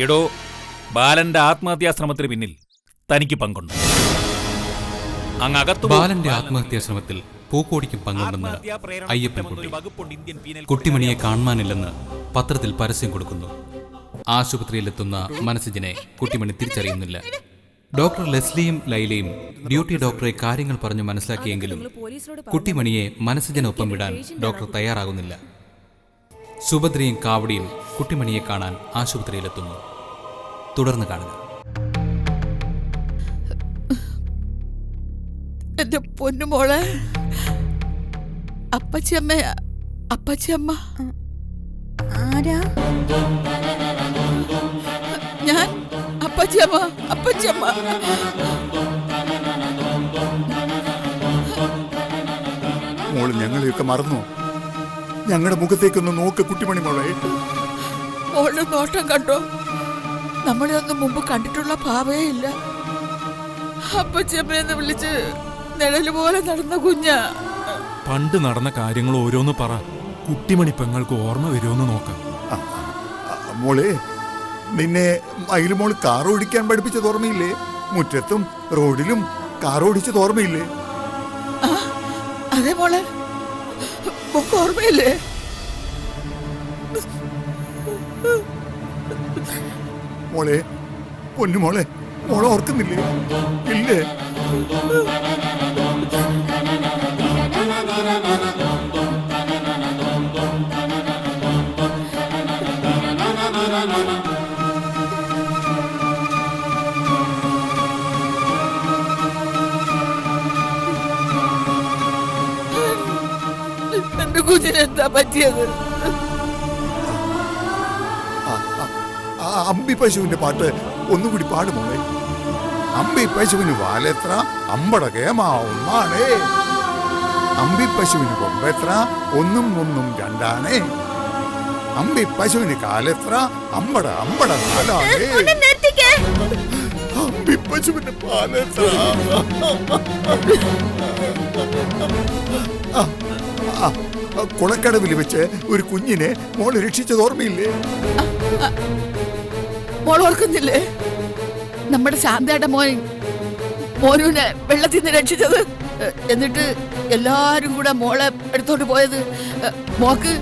എടോ, ബാലന്റെ ആത്മഹത്യാശ്രമത്തിന് പിന്നിൽ തനിക്ക് പങ്കുണ്ട്. ബാലന്റെ ആത്മഹത്യാശ്രമത്തിൽ പൂക്കോടിക്കും പങ്കുണ്ടെന്ന് അയ്യപ്പൻകുട്ടി കുട്ടിമണിയെ കാണാനില്ലെന്ന് പത്രത്തിൽ പരസ്യം കൊടുക്കുന്നു. ആശുപത്രിയിലെത്തുന്ന മനസ്സിനെ കുട്ടിമണി തിരിച്ചറിയുന്നില്ല. ഡോക്ടർ ലെസ്ലിയും ലൈലയും ഡ്യൂട്ടി ഡോക്ടറെ കാര്യങ്ങൾ പറഞ്ഞു മനസ്സിലാക്കിയെങ്കിലും കുട്ടിമണിയെ മനസ്സിനൊപ്പം വിടാൻ ഡോക്ടർ തയ്യാറാകുന്നില്ല. സുഭദ്രയും കാവടിയും കുട്ടിമണിയെ കാണാൻ ആശുപത്രിയിലെത്തുന്നു. തുടർന്ന് കാണുക. എന്റെ പൊന്നുമോളെ, അപ്പച്ചിയമ്മയാ. അപ്പച്ചിയമ്മ ആരാ? ഞാൻ അപ്പച്ചിയമ്മ. അപ്പച്ചിയമ്മ മോള് ഞങ്ങളെയൊക്കെ മറന്നു. ഞങ്ങളുടെ മുഖത്തേക്കൊന്ന് നോക്ക് കുട്ടിമണി മോളെ. മോളുടെ നോട്ടം കണ്ടോ? നമ്മളെ ഒന്നും മുമ്പ് കണ്ടിട്ടുള്ള ഭാവേ ഇല്ല. അപ്പച്ചമ്മയെന്ന് വിളിച്ച് നിഴല് പോലെ നടന്ന കുഞ്ഞ. പണ്ട് നടന്ന കാര്യങ്ങൾ ഓരോന്ന് പറ. കുട്ടിമണി പെങ്ങൾക്ക് ഓർമ്മ വരുമെന്ന് നോക്കാം. മോളെ, നിന്നെ മയിലുമോൾ കാർ ഓടിക്കാൻ പഠിപ്പിച്ചത് ഓർമ്മയില്ലേ? മുറ്റത്തും റോഡിലും കാർ ഓടിച്ചത് ഓർമ്മയില്ലേ? അതെ മോളെ, ഓർമ്മയില്ലേ? മോളെ, പൊന്നുമോളെ, മോളെ ഓർക്കുന്നില്ലേ? ഇല്ലേ? എന്റെ കുഞ്ഞിനെന്താ പറ്റിയത്? അമ്പി പശുവിന്റെ പാട്ട് ഒന്നുകൂടി പാടുമോളെ. അമ്പി പശുവിന് വാലെത്ര അമ്പട കേമാണേ, അമ്പി പശുവിന് കൊമ്പെത്ര ഒന്നും ഒന്നും രണ്ടാണേ, അമ്പി പശുവിന് കാലെത്ര അമ്പട അമ്പട നാലാണേ, അമ്പി പശുവിന് പാലെത്ര. കുളക്കടവിൽ വെച്ച് ഒരു കുഞ്ഞിനെ മോള് രക്ഷിച്ചത് ഓർമ്മയില്ലേ? മോൾ ഓർക്കുന്നില്ലേ? നമ്മുടെ ശാന്തയുടെ മോനുവിനെ വെള്ളത്തിൽ നിന്ന് രക്ഷിച്ചത്. എന്നിട്ട് എല്ലാരും കൂടെ മോളെ എടുത്തോണ്ട് പോയത്. മോക്ക്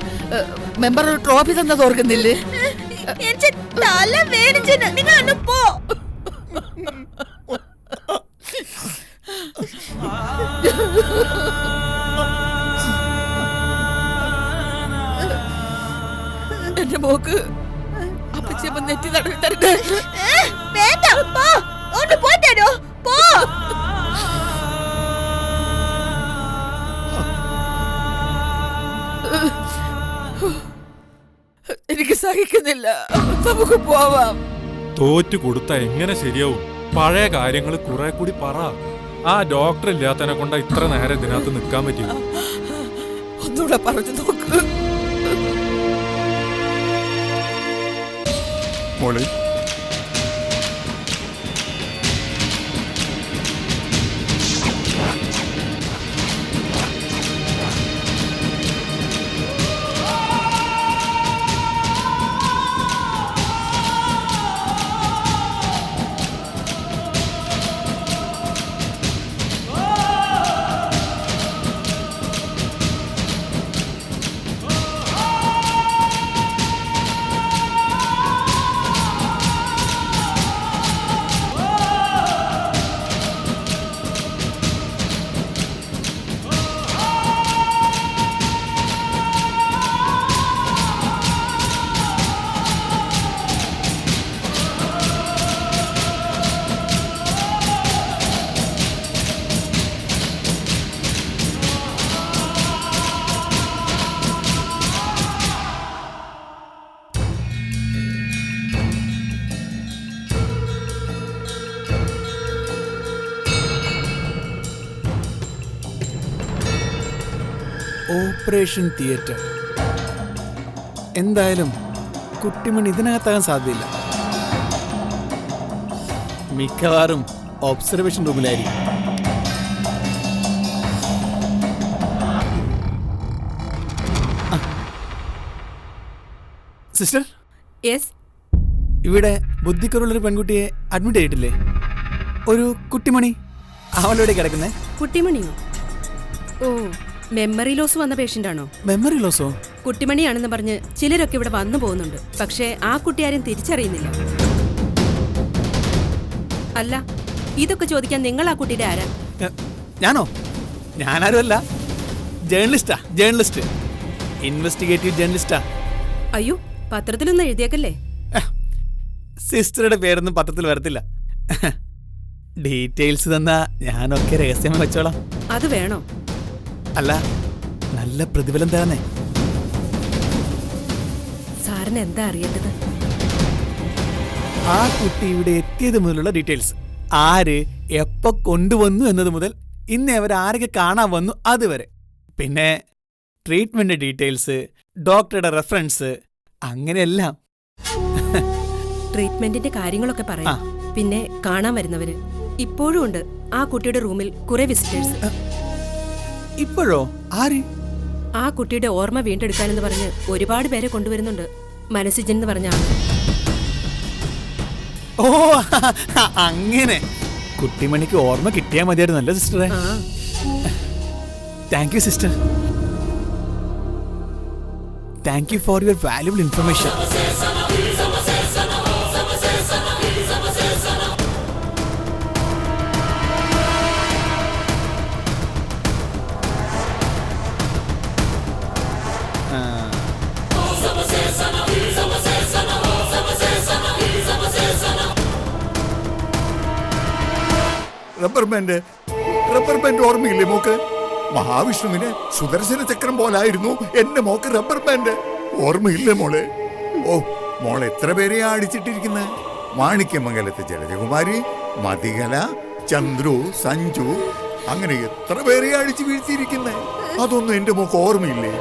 മെമ്പർ ട്രോഫി തന്നത് ഓർക്കുന്നില്ലേ? എന്റെ മോക്ക് അപ്പച്ചമ്മ നെറ്റി തടവി തരട്ടെ. എനിക്ക് സഹിക്കുന്നില്ല. നമുക്ക് പോവാം. തോറ്റു കൊടുത്താ എങ്ങനെ ശരിയാവും? പഴയ കാര്യങ്ങൾ കുറെ കൂടി പറ. ആ ഡോക്ടർ ഇല്ലാത്തതിനെ കൊണ്ടാ ഇത്ര നേരം ഇതിനകത്ത് നിൽക്കാൻ പറ്റില്ല. ഒന്നുകൂടെ പറഞ്ഞു നോക്ക് മോളെ. Operation theatre. എന്തായാലും കുട്ടിമണി ഇതിനകത്താകാൻ സാധ്യതയില്ല. മിക്കവാറും ഒബ്സർവേഷൻ റൂമിലായിരിക്കും. Sister, yes. ഇവിടെ ബുദ്ധിക്കുറവുള്ളൊരു പെൺകുട്ടിയെ അഡ്മിറ്റ് ചെയ്തിട്ടില്ലേ? ഒരു കുട്ടിമണി, അവളെവിടെ കിടക്കുന്നേ? കുട്ടിമണിയോ? ഓ, മെമ്മറി ലോസ് വന്ന പേഷ്യന്റ് ആണോ? മെമ്മറി ലോസോ? കുട്ടിമണിയാണെന്ന് പറഞ്ഞ് ചിലരൊക്കെ ഇവിടെ വന്നു പോകുന്നുണ്ട്. പക്ഷേ ആ കുട്ടി ആരും തിരിച്ചറിയുന്നില്ല. അല്ല, ഇതൊക്കെ ചോദിക്കാൻ നിങ്ങൾ ആ കുട്ടിയുടെ ആരാ? ഞാനോ? ഞാനാരും അല്ല, ജേർണലിസ്റ്റാ. Journalist, investigative ജേർണലിസ്റ്റാ. അയ്യോ, പത്രത്തിലൊന്നും എഴുതിയേക്കല്ലേ. സിസ്റ്ററുടെ പേരൊന്നും പത്രത്തിൽ വരത്തില്ല. ഡീറ്റെയിൽസ് തന്നാ ഞാനൊക്കെ രഹസ്യമായി വെച്ചോളാം. അത് വേണോ? അല്ല, നല്ല പ്രതിഫലം തരാന്നേ. സാറിന് എന്താ അറിയേണ്ടത്? ആ കുട്ടി ഇവിടെ എത്തിയത് മുതലുള്ള ഡീറ്റെയിൽസ്, ആര് എപ്പോ കൊണ്ടുവന്നു എന്നത് മുതൽ ഇന്ന് അവർ ആരൊക്കെ കാണാൻ വന്നു അതുവരെ, പിന്നെ ട്രീറ്റ്മെന്റ് ഡീറ്റെയിൽസ്, ഡോക്ടറുടെ റെഫറൻസ്, അങ്ങനെയെല്ലാം. ട്രീറ്റ്മെന്റിന്റെ കാര്യങ്ങളൊക്കെ പറയാം. പിന്നെ കാണാൻ വരുന്നവര് ഇപ്പോഴും ഉണ്ട്. ആ കുട്ടിയുടെ റൂമിൽ കുറെ വിസിറ്റേഴ്സ്. ഇപ്പോഴോ? ആര്? ആ കുട്ടിയുടെ ഓർമ്മ വീണ്ടെടുക്കാനെന്ന് പറഞ്ഞ് ഒരുപാട് പേരെ കൊണ്ടുവരുന്നുണ്ട്. മനസ്സിജൻ എന്ന് പറഞ്ഞ ആള്. ഓ, അങ്ങനെ. കുട്ടിമണിക്ക് ഓർമ്മ കിട്ടിയാൽ മതിയായിരുന്നല്ലേ സിസ്റ്ററെ? Thank you sister. Thank you for your valuable information. Rubber band ഓർമ്മയില്ലേ മോക്ക്? മഹാവിഷ്ണുവിന് സുദർശന ചക്രം പോലായിരുന്നു എന്റെ മോക്ക് റബ്ബർ ബാൻഡ്. ഓർമ്മയില്ലേ മോളെ? ഓ, മോളെ എത്ര പേരെയാ അടിച്ചിട്ടിരിക്കുന്നത്? മാണിക്യമംഗലത്തെ ജലജകുമാരി, മതികല, ചന്ദ്രു, സഞ്ജു, അങ്ങനെ എത്ര പേരെയാ അടിച്ചു വീഴ്ത്തിയിരിക്കുന്നത്? അതൊന്നും എന്റെ മോക്ക് ഓർമ്മയില്ലേ?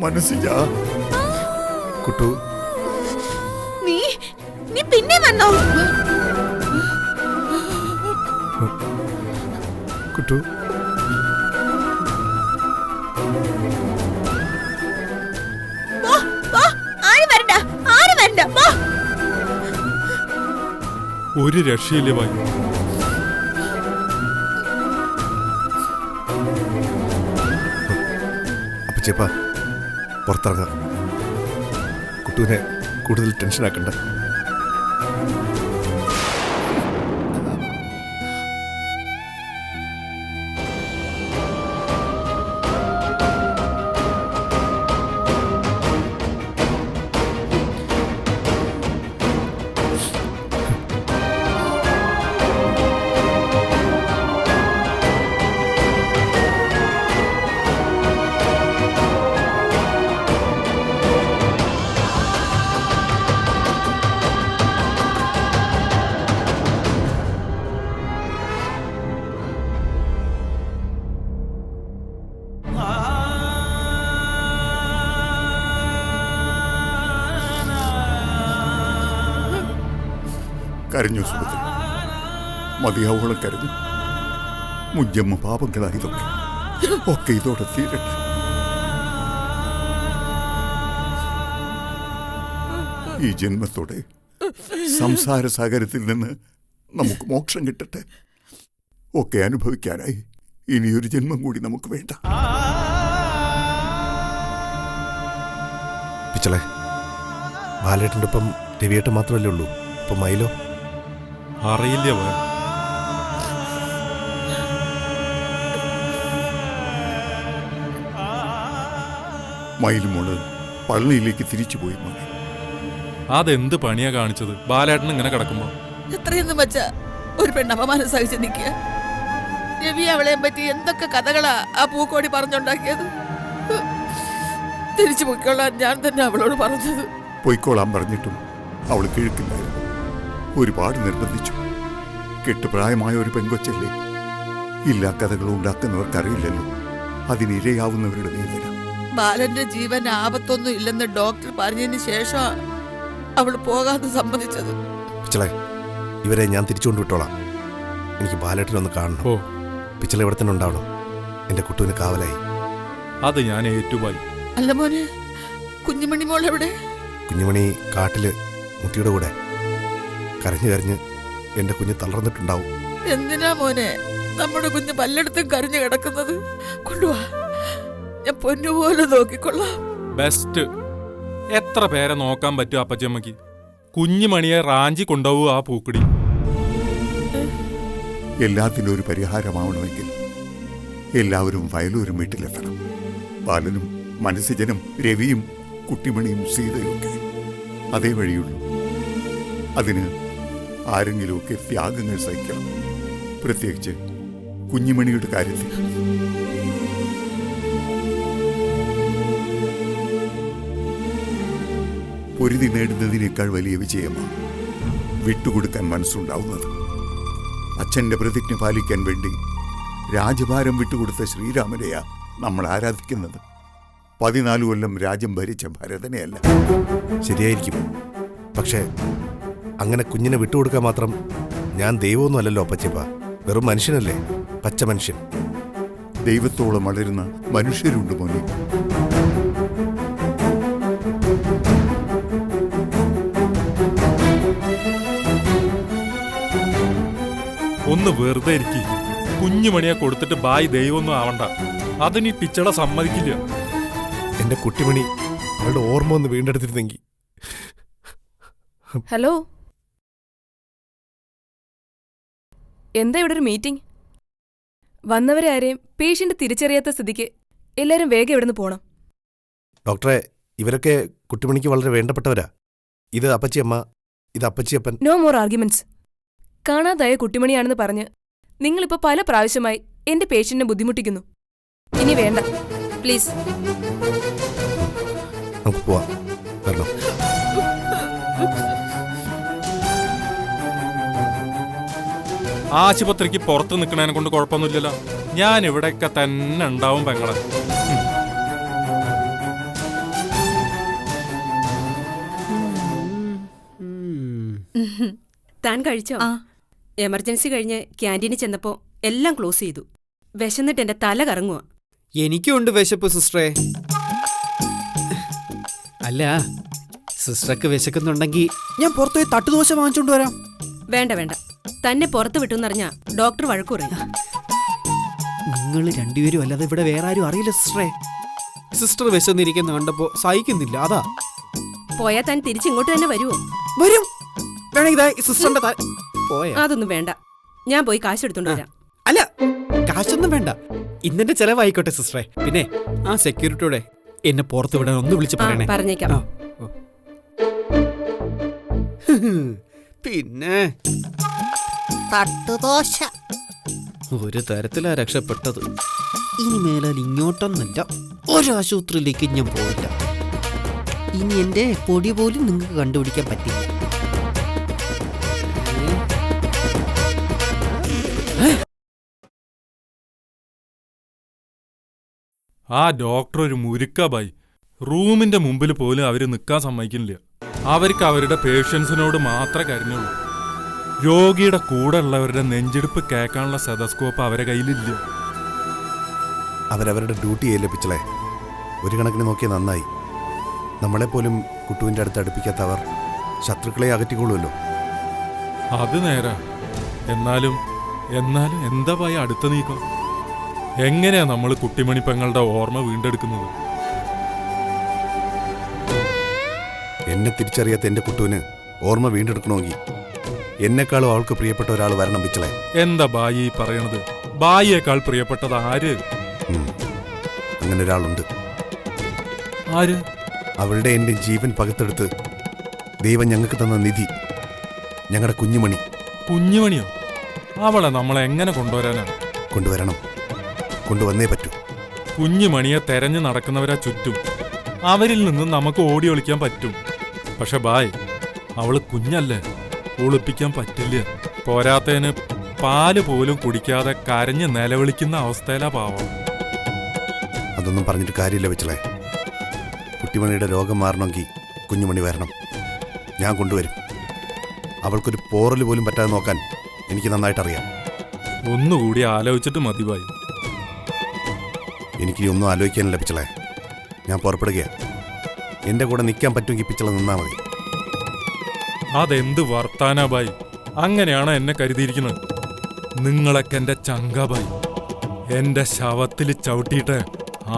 മനസ്സിലാ കുട്ടു? നീ പിന്നെ വന്നോ? കുട്ടു, ഒരു രക്ഷയില്ലേ ഭായി. അപ്പച്ചേപ്പാ, പുറത്തിറങ്ങാം. കുട്ടുവിനെ കൂടുതൽ ടെൻഷനാക്കണ്ട. കരഞ്ഞു സുഭദ്ര, മതിയാവോളം കരഞ്ഞു. മുജ്ജമ്മ പാപങ്ങളായതൊക്കെ ഒക്കെ ഇതോടെ തീരട്ടെ. ഈ ജന്മത്തോടെ സംസാര സാഗരത്തിൽ നിന്ന് നമുക്ക് മോക്ഷം കിട്ടട്ടെ. ഒക്കെ അനുഭവിക്കാനായി ഇനിയൊരു ജന്മം കൂടി നമുക്ക് വേണ്ട. പിച്ചളെ, ബാലേട്ടൻ്റെ ഒപ്പം രവിയേട്ടൻ മാത്രമല്ലേ ഉള്ളൂ? ഇപ്പം മയിലോ? അറിയില്ല ഭായി. മയിലുമോള് പള്ളിയിലേക്ക് തിരിച്ചുപോയി. മോനെ, അതെന്ത് പണിയാ കാണിച്ചത്? ബാലേട്ടൻ ഇങ്ങനെ കിടക്കുമ്പോ എത്രയൊന്നും വെച്ച ഒരു പെണ്ണ് അപമാനം സഹിച്ച് നിൽക്കുക. രവി അവളെയും പറ്റി എന്തൊക്കെ കഥകളാ ആ പൂക്കോടി പറഞ്ഞുണ്ടാക്കിയത്. തിരിച്ചു പോയിക്കൊള്ളാൻ ഞാൻ തന്നെ അവളോട് പറഞ്ഞത്. പൊയ്ക്കോളാൻ പറഞ്ഞിട്ടും അവൾ കേൾക്കില്ലായിരുന്നു. ഒരുപാട് നിർബന്ധിച്ചു. കെട്ടുപ്രായമായ ഒരു പെങ്കൊച്ചല്ലേ. ഇല്ലാ കഥകൾ ഉണ്ടാക്കുന്നവർക്കറിയില്ലല്ലോ അതിനിരയാവുന്നവരുടെ വേദന. ബാലന്റെ ജീവൻ ആപത്തൊന്നും ഇല്ലെന്ന് ഡോക്ടർ പറഞ്ഞതിന് ശേഷം അവൾ പോകാതെ സമ്മതിച്ചത്. പിച്ചളെ, ഇവരെ ഞാൻ തിരിച്ചുകൊണ്ട് വിട്ടോളാം. എനിക്ക് ബാലേട്ടനൊന്ന് കാണണം. ഓ, പിച്ചളെ ഇവിടെ തന്നെ ഉണ്ടാവണം. എൻ്റെ കുട്ടുവിന് കാവലായി. അത് ഞാൻ ഏറ്റുപോയി. അല്ല മോനെ, കുഞ്ഞുമണി മോൾ എവിടെ? കുഞ്ഞുമണി കാട്ടില് മുട്ടിയുടെ കൂടെ കരഞ്ഞു കരഞ്ഞ് എൻ്റെ കുഞ്ഞ് തളർന്നിട്ടുണ്ടാവും. എന്തിനാ മോനെ നമ്മുടെ കുഞ്ഞ് പലയിടത്തും കരഞ്ഞു കിടക്കുന്നത്? കൊണ്ടുവാ, ഞാൻ പൊന്നുപോലെ നോക്കിക്കൊള്ളാം. ബെസ്റ്റ്. എത്ര പേരെ നോക്കാൻ പറ്റും അപ്പച്ചമ്മക്ക്? കുഞ്ഞുമണിയെ റാഞ്ചി കൊണ്ടുപോകുക ആ പൂക്കടി. എല്ലാത്തിനും ഒരു പരിഹാരമാവണമെങ്കിൽ എല്ലാവരും വയലൂരും വീട്ടിലെത്തണം. ബാലനും മനസ്സിജനും രവിയും കുട്ടിമണിയും സീതയും ഒക്കെ അതേ വഴിയുള്ളൂ. അതിന് ആരെങ്കിലുമൊക്കെ ത്യാഗങ്ങൾ സഹിക്കണം. പ്രത്യേകിച്ച് കുഞ്ഞുമണിയുടെ കാര്യത്തിൽ. പൊരുതി നേടുന്നതിനേക്കാൾ വലിയ വിജയമാണ് വിട്ടുകൊടുക്കാൻ മനസ്സുണ്ടാവുന്നത്. അച്ഛൻ്റെ പ്രതിജ്ഞ പാലിക്കാൻ വേണ്ടി രാജഭാരം വിട്ടുകൊടുത്ത ശ്രീരാമനെയാ നമ്മൾ ആരാധിക്കുന്നത്. 14 കൊല്ലം രാജ്യം ഭരിച്ച ഭരതനെയല്ല. ശരിയായിരിക്കും. പക്ഷേ അങ്ങനെ കുഞ്ഞിനെ വിട്ടുകൊടുക്കാൻ മാത്രം ഞാൻ ദൈവമൊന്നും അല്ലല്ലോ അപ്പച്ചപ്പ. വെറും മനുഷ്യനല്ലേ, പച്ച മനുഷ്യൻ. ദൈവത്തോളം വളരുന്ന മനുഷ്യരുണ്ട് മോനെ. ഒന്ന് വെറുതെ ഇരിക്കി. കുഞ്ഞുമണിയെ കൊടുത്തിട്ട് ബായ് ദൈവമൊന്നും ആവണ്ട. അതിനി പിച്ചള സമ്മതിക്കില്ല. എൻ്റെ കുട്ടിമണി അവളുടെ ഓർമ്മ ഒന്ന് വീണ്ടെടുത്തിരുന്നെങ്കിൽ. ഹലോ, എന്താ ഇവിടെ ഒരു മീറ്റിംഗ്? വന്നവരെ ആരെയും പേഷ്യന്റ് തിരിച്ചറിയാത്ത സ്ഥിതിക്ക് എല്ലാരും വേഗം ഇവിടുന്ന് പോണം. ഡോക്ടറെ, ഇവരൊക്കെ കുട്ടിമണിക്ക് വളരെ വേണ്ടപ്പെട്ടവരാ. ഇത് അപ്പച്ചിയമ്മ, ഇത് അപ്പച്ചിയപ്പൻ. No more arguments. കാണാതായ കുട്ടിമണിയാണെന്ന് പറഞ്ഞ് നിങ്ങളിപ്പോ പല പ്രാവശ്യമായി എന്റെ പേഷ്യന്റിനെ ബുദ്ധിമുട്ടിക്കുന്നു. ഇനി വേണ്ട, പ്ലീസ്. നമുക്ക് പോവാം. വരണം. ആശുപത്രിക്ക് പുറത്ത് നിൽക്കണതിനെ കൊണ്ട് കുഴപ്പമൊന്നുമില്ലല്ലോ. ഞാൻ ഇവിടെയൊക്കെ തന്നെ ഉണ്ടാവും പെങ്ങളെ. താൻ കഴിച്ചോ? എമർജൻസി കഴിഞ്ഞ് ക്യാൻറ്റീനിൽ ചെന്നപ്പോ എല്ലാം ക്ലോസ് ചെയ്തു. വിശന്നിട്ട് എന്റെ തല കറങ്ങുക. എനിക്കുണ്ട് വിശപ്പ് സിസ്റ്ററെ. അല്ല, സിസ്റ്റർക്ക് വിശക്കുന്നുണ്ടെങ്കിൽ ഞാൻ പുറത്തുപോയി തട്ടുദോശ വാങ്ങിച്ചോണ്ട് വരാം. വേണ്ട വേണ്ട, തന്നെ പുറത്ത് വിട്ടുന്നറിഞ്ഞ ഡോക്ടർ വഴക്കു പറയും. നിങ്ങൾ രണ്ടുപേരും അല്ലാതെ ഇവിടെ വേറെ ആരും അറിയില്ല സിസ്റ്ററെ. സിസ്റ്റർ വിശന്നിരിക്കുന്ന കണ്ടപ്പോ സഹിക്കുന്നില്ല, അതാ. പോയാ താൻ തിരിച്ചിങ്ങോട്ട് തന്നെ വരുമോ? വരും. വേണമെങ്കിൽ സിസ്റ്ററിന്റെ പോയാ അതൊന്നും വേണ്ട, ഞാൻ പോയി കാശ് എടുത്തോണ്ട് വരാം. അല്ല, കാശൊന്നും വേണ്ട, ഇന്നെന്റെ ചെലവായിക്കോട്ടെ സിസ്റ്ററെ. പിന്നെ ആ സെക്യൂരിറ്റിയോടെ എന്നെ പുറത്ത് വിടാൻ ഒന്ന് വിളിച്ച് പറയണേ. പറഞ്ഞേക്കാം. പിന്നെ തട്ടുദോശ ഒരു തരത്തിലാ രക്ഷപ്പെട്ടത്. ഇനി മേലാൽ ഇങ്ങോട്ടൊന്നല്ല ഒരാശുപത്രിയിലേക്ക് ഞാൻ പോവില്ല. ഇനി എന്റെ പൊടി പോലും നിങ്ങൾക്ക് കണ്ടുപിടിക്കാൻ പറ്റില്ല. ആ ഡോക്ടർ ഒരു മുരുക്കാബായി. റൂമിന്റെ മുമ്പിൽ പോലും അവര് നിൽക്കാൻ സമ്മതിക്കുന്നില്ല. അവർക്ക് അവരുടെ പേഷ്യൻസിനോട് മാത്രമേ കരുതുള്ളൂ. രോഗിയുടെ കൂടെ ഉള്ളവരുടെ നെഞ്ചെടുപ്പ് കേൾക്കാനുള്ള സ്റ്റെതസ്കോപ്പ് അവരെ കയ്യിലില്ല. അവരവരുടെ ഡ്യൂട്ടി ഏൽപ്പിച്ചളെ. ഒരു കണക്കിന് നോക്കിയാൽ നന്നായി. നമ്മളെപ്പോലും കുട്ടുവിൻ്റെ അടുത്ത് അടുപ്പിക്കാത്തവർ ശത്രുക്കളെ അകറ്റിക്കൊള്ളുമല്ലോ. അത് നേരാ. എന്നാലും എന്താ പായ അടുത്ത നീക്കം? എങ്ങനെയാ നമ്മൾ കുട്ടിമണി പെങ്ങളുടെ ഓർമ്മ വീണ്ടെടുക്കുന്നത്? എന്നെ തിരിച്ചറിയാത്ത എൻ്റെ കുട്ടുവിന് ഓർമ്മ വീണ്ടെടുക്കണമെങ്കിൽ എന്നെക്കാളും അവൾക്ക് പ്രിയപ്പെട്ട ഒരാൾ വരണം പിച്ചളെ. എന്താ ബായി പറയണത്? ബായിയേക്കാൾ പ്രിയപ്പെട്ടത് ആര്? അങ്ങനെ ഒരാളുണ്ട്. ആര്? അവളുടെ എൻ്റെ ജീവൻ പകുത്തെടുത്ത് ദൈവം ഞങ്ങൾക്ക് തന്ന നിധി, ഞങ്ങളുടെ കുഞ്ഞുമണി. കുഞ്ഞുമണിയോ? അവളെ നമ്മളെ എങ്ങനെ കൊണ്ടുവരാനാ? കൊണ്ടുവരണം, കൊണ്ടുവന്നേ പറ്റൂ. കുഞ്ഞുമണിയെ തെരഞ്ഞു നടക്കുന്നവരാ ചുറ്റും. അവരിൽ നിന്ന് നമുക്ക് ഓടി ഒളിക്കാൻ പറ്റും. പക്ഷെ ബായ്, അവള് കുഞ്ഞല്ലേ, ഒളിപ്പിക്കാൻ പറ്റില്ല. പോരാത്തതിന് പാല് പോലും കുടിക്കാതെ കരഞ്ഞ് നിലവിളിക്കുന്ന അവസ്ഥയിലാ പാവം. അതൊന്നും പറഞ്ഞിട്ട് കാര്യമില്ല വെച്ചളെ. കുട്ടിമണിയുടെ രോഗം മാറണമെങ്കിൽ കുഞ്ഞുമണി വരണം. ഞാൻ കൊണ്ടുവരും. അവൾക്കൊരു പോറൽ പോലും പറ്റാതെ നോക്കാൻ എനിക്ക് നന്നായിട്ടറിയാം. ഒന്നുകൂടി ആലോചിച്ചിട്ട് മതി ബായ്. എനിക്കിനി ഒന്നും ആലോചിക്കാനില്ല പിച്ചളെ. ഞാൻ പുറപ്പെടുകയാണ്. എൻ്റെ കൂടെ നിൽക്കാൻ പറ്റുമെങ്കിൽ പിച്ചള നിന്നാ മതി. അതെന്ത് വർത്താനാ ബായ്? അങ്ങനെയാണ് എന്നെ കരുതിയിരിക്കുന്നത്. നിങ്ങളൊക്കെ എൻ്റെ ചങ്ക ബായ്. എൻ്റെ ശവത്തിൽ ചവിട്ടിയിട്ട്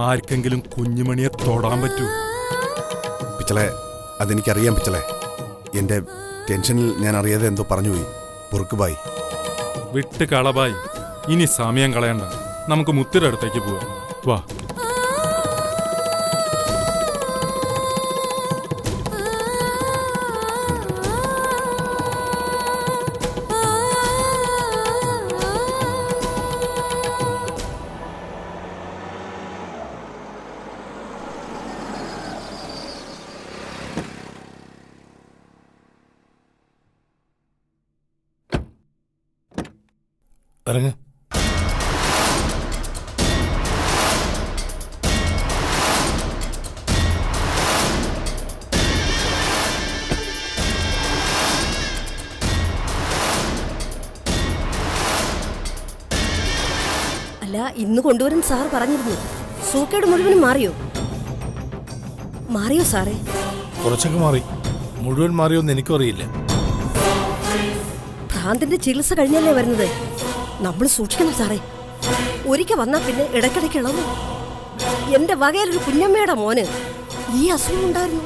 ആർക്കെങ്കിലും കുഞ്ഞുമണിയെ തൊടാൻ പറ്റൂ? പിച്ചളെ, അതെനിക്കറിയാം പിച്ചളെ. എൻ്റെ ടെൻഷനിൽ ഞാൻ അറിയാതെ എന്തോ പറഞ്ഞുപോയി. പൊറുക്ക് ബായ്. വിട്ട് കളബായി. ഇനി സമയം കളയണ്ട, നമുക്ക് മുത്തിൻ്റെ അടുത്തേക്ക് പോവാം. വാ. ഇറങ്ങ. അല്ല, ഇന്ന് കൊണ്ടുവരും സാർ പറഞ്ഞിരുന്നു. സൂക്കേട് മുഴുവനും മാറിയോ? മാറിയോ സാറേ? കുറച്ചൊക്കെ മാറി. മുഴുവൻ മാറിയോന്ന് എനിക്കും അറിയില്ല. ഭ്രാന്തിന്റെ ചികിത്സ കഴിഞ്ഞല്ലേ വരുന്നത്. നമ്മൾ സൂക്ഷിക്കണം സാറേ. ഒരിക്കൽ വന്നാ പിന്നെ ഇടയ്ക്കിടയ്ക്ക് ഇളവും. എന്റെ വകയിലൊരു കുഞ്ഞമ്മയുടെ മോന് ഈ അസുഖം ഉണ്ടായിരുന്നു.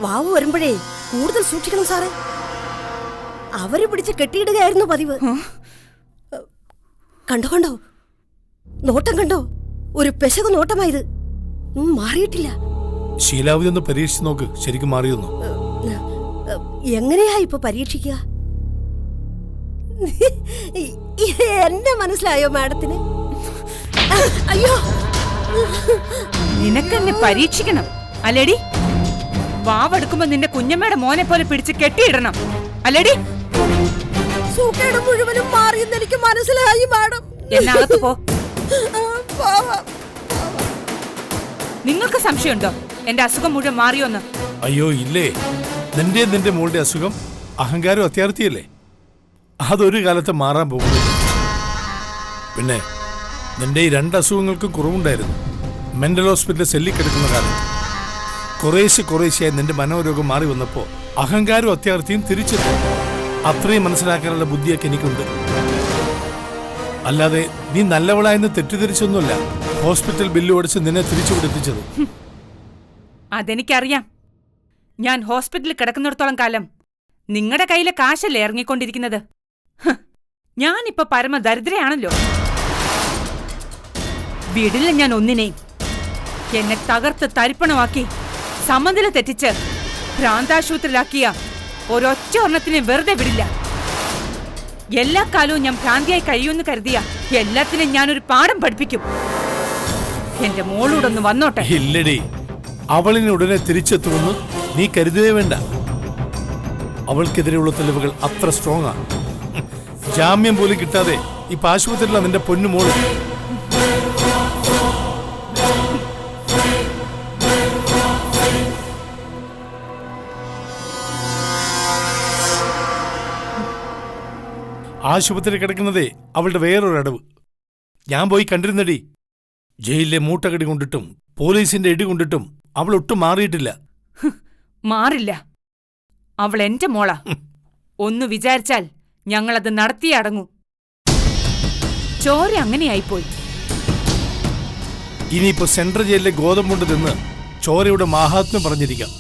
വാവ് വരുമ്പോഴേ കൂടുതൽ സൂക്ഷിക്കണം സാറേ. അവര് പിടിച്ച് കെട്ടിയിടുകയായിരുന്നു പതിവ്. കണ്ടോ കണ്ടോ, നോട്ടം കണ്ടോ? ഒരു പെശക് നോട്ടമായത്. മാറിയിട്ടില്ല. ശീലാവധി ഒന്ന് പരീക്ഷിച്ച് നോക്ക്, ശരിക്കും മാറിയൊന്നു. എങ്ങനെയാ ഇപ്പൊ പരീക്ഷിക്കുക? എന്നെ മനസ്സിലായോ മാഡത്തിന്? അയ്യോ, നിനക്കെന്നെ പരീക്ഷിക്കണം അല്ലേടി? വാവെടുക്കുമ്പോ നിന്റെ കുഞ്ഞമ്മയുടെ മോനെ പോലെ പിടിച്ച് കെട്ടിയിടണം അല്ലേടി? സൂക്കേട് മുഴുവനും മാറിയെന്ന് എനിക്ക് മനസ്സിലായി മാഡം. എന്നകത്ത് പോ. നിങ്ങൾക്ക് സംശയമുണ്ടോ എന്റെ അസുഖം മുഴുവൻ മാറിയോന്ന്? അയ്യോ ഇല്ലേ. നിന്റെ മോളുടെ അസുഖം അഹങ്കാരം അത്യാർത്ഥിയല്ലേ. അതൊരു കാലത്ത് മാറാൻ പോകുന്നു. പിന്നെ നിന്റെ ഈ 2 അസുഖങ്ങൾക്കും കുറവുണ്ടായിരുന്നു. മെന്റൽ ഹോസ്പിറ്റലിൽ സെല്ലിൽ കിടക്കുന്ന കാലത്ത് കുറേശ്ശെയായി നിന്റെ മനോരോഗം മാറി വന്നപ്പോ അഹങ്കാരവും അത്യാർത്ഥിയും തിരിച്ചെത്തി. അത്രയും മനസ്സിലാക്കാനുള്ള ബുദ്ധിയൊക്കെ എനിക്കുണ്ട്. അല്ലാതെ നീ നല്ലവളായെന്ന് തെറ്റിദ്ധരിച്ചൊന്നുമല്ല ഹോസ്പിറ്റൽ ബില്ല് ഓടിച്ച് നിന്നെ തിരിച്ചുവിടെത്തിച്ചത്. അതെനിക്കറിയാം. ഞാൻ ഹോസ്പിറ്റലിൽ കിടക്കുന്നിടത്തോളം കാലം നിങ്ങളുടെ കയ്യിലെ കാശല്ലേ ഇറങ്ങിക്കൊണ്ടിരിക്കുന്നത്. ഞാനിപ്പോ പരമദരിദ്രയാണല്ലോ. വിടില്ല ഞാൻ ഒന്നിനെയും. എന്നെ തകർത്ത് തരിപ്പണമാക്കി സമനില തെറ്റിച്ച് ഭ്രാന്താശുപത്രിയിലാക്കിയ ഒരൊറ്റ ഒരെണ്ണത്തിനെ വെറുതെ വിടില്ല. എല്ലാ കാലവും ഞാൻ ഭ്രാന്തിയായി കഴിയുമെന്ന് കരുതിയ എല്ലാത്തിനും ഞാനൊരു പാഠം പഠിപ്പിക്കും. എന്റെ മോളൂടൊന്ന് വന്നോട്ടെ. ഇല്ലടി, അവളിനെ ഉടനെ തിരിച്ചെത്തുമെന്ന് നീ കരുതുകയേ വേണ്ട. അവൾക്കെതിരെയുള്ള തെളിവുകൾ അത്ര സ്ട്രോങ് ആണ്. ജാമ്യം പോലും കിട്ടാതെ ഇപ്പൊ ആശുപത്രിയിലാണ് നിന്റെ പൊന്നുമോൾ. ആശുപത്രി കിടക്കുന്നതേ അവളുടെ വേറൊരടവ്. ഞാൻ പോയി കണ്ടിരുന്നടി. ജയിലിലെ മൂട്ടകടി കൊണ്ടിട്ടും പോലീസിന്റെ ഇടി കൊണ്ടിട്ടും അവൾ ഒട്ടും മാറിയിട്ടില്ല. മാറില്ല. അവൾ എന്റെ മോളാ. ഒന്ന് വിചാരിച്ചാൽ ഞങ്ങളത് നടത്തിയേ അടങ്ങൂ. ചോര അങ്ങനെയായിപ്പോയി. ഇനിയിപ്പോ സെൻട്രൽ ജയിലിലെ ഗോതമ്പുണ്ട് തിന്ന് ചോരയുടെ മാഹാത്മ്യം പറഞ്ഞിരിക്കാം.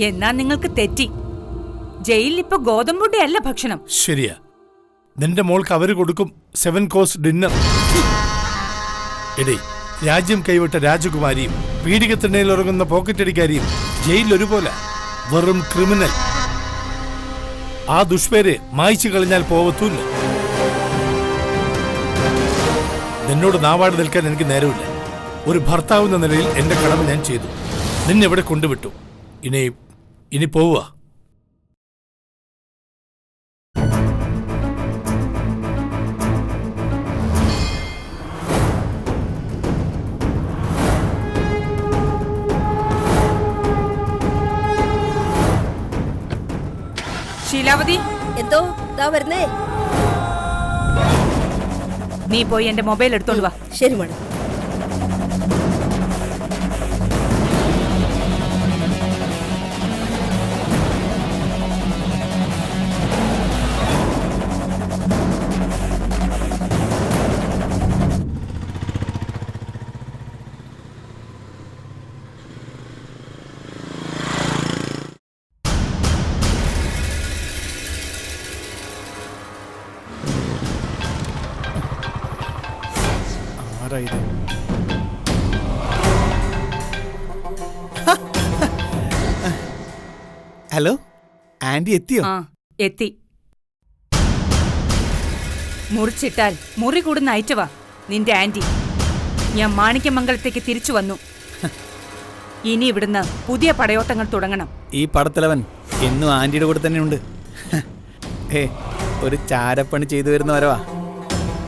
എന്നാ നിങ്ങൾക്ക് തെറ്റി. ജയിലിലിപ്പോ ഗോതമ്പുണ്ടയല്ല ഭക്ഷണം. ശരിയാ. നിന്റെ മോൾക്ക് അവര് കൊടുക്കും 7 കോഴ്സ് ഡിന്നർ. എടേ, രാജ്യം കൈവിട്ട രാജകുമാരിയും പീഡികത്തിണ്ണയിൽ ഉറങ്ങുന്ന പോക്കറ്റടിക്കാരിയും ജയിലിൽ ഒരുപോലെ വെറും ക്രിമിനൽ. ആ ദുഷ്പേര് മായ്ച്ചു കളഞ്ഞാൽ പോവത്തൂല്ല. നിന്നോട് നാവാട് നിൽക്കാൻ എനിക്ക് നേരമില്ല. ഒരു ഭർത്താവ് എന്ന നിലയിൽ എന്റെ കടമ ഞാൻ ചെയ്തു. നിന്നെ ഇവിടെ കൊണ്ടുവിട്ടു. ഇനി പോവുക. ശീലാവതി, എന്തോ ദാ വരുന്നേ. നീ പോയി എന്റെ മൊബൈൽ എടുത്തോണ്ട് വാ. ശരി മാഡം. ആരാ ഇത്? ഹലോ, ആന്റി എത്തിയോ? ആ, എത്തി. മുറിച്ചിട്ടാൽ മുറി കൂടുന്ന അയച്ചവാ നിന്റെ ആന്റി. ഞാൻ മാണിക്യമംഗലത്തേക്ക് തിരിച്ചു വന്നു. ഇനി ഇവിടുന്ന് പുതിയ പടയോട്ടങ്ങൾ തുടങ്ങണം. ഈ പടത്തലവൻ എന്നും ആന്റിയുടെ കൂടെ തന്നെ ഉണ്ട്. ഒരു ചാരപ്പണി ചെയ്തു വരുന്ന വരവാ.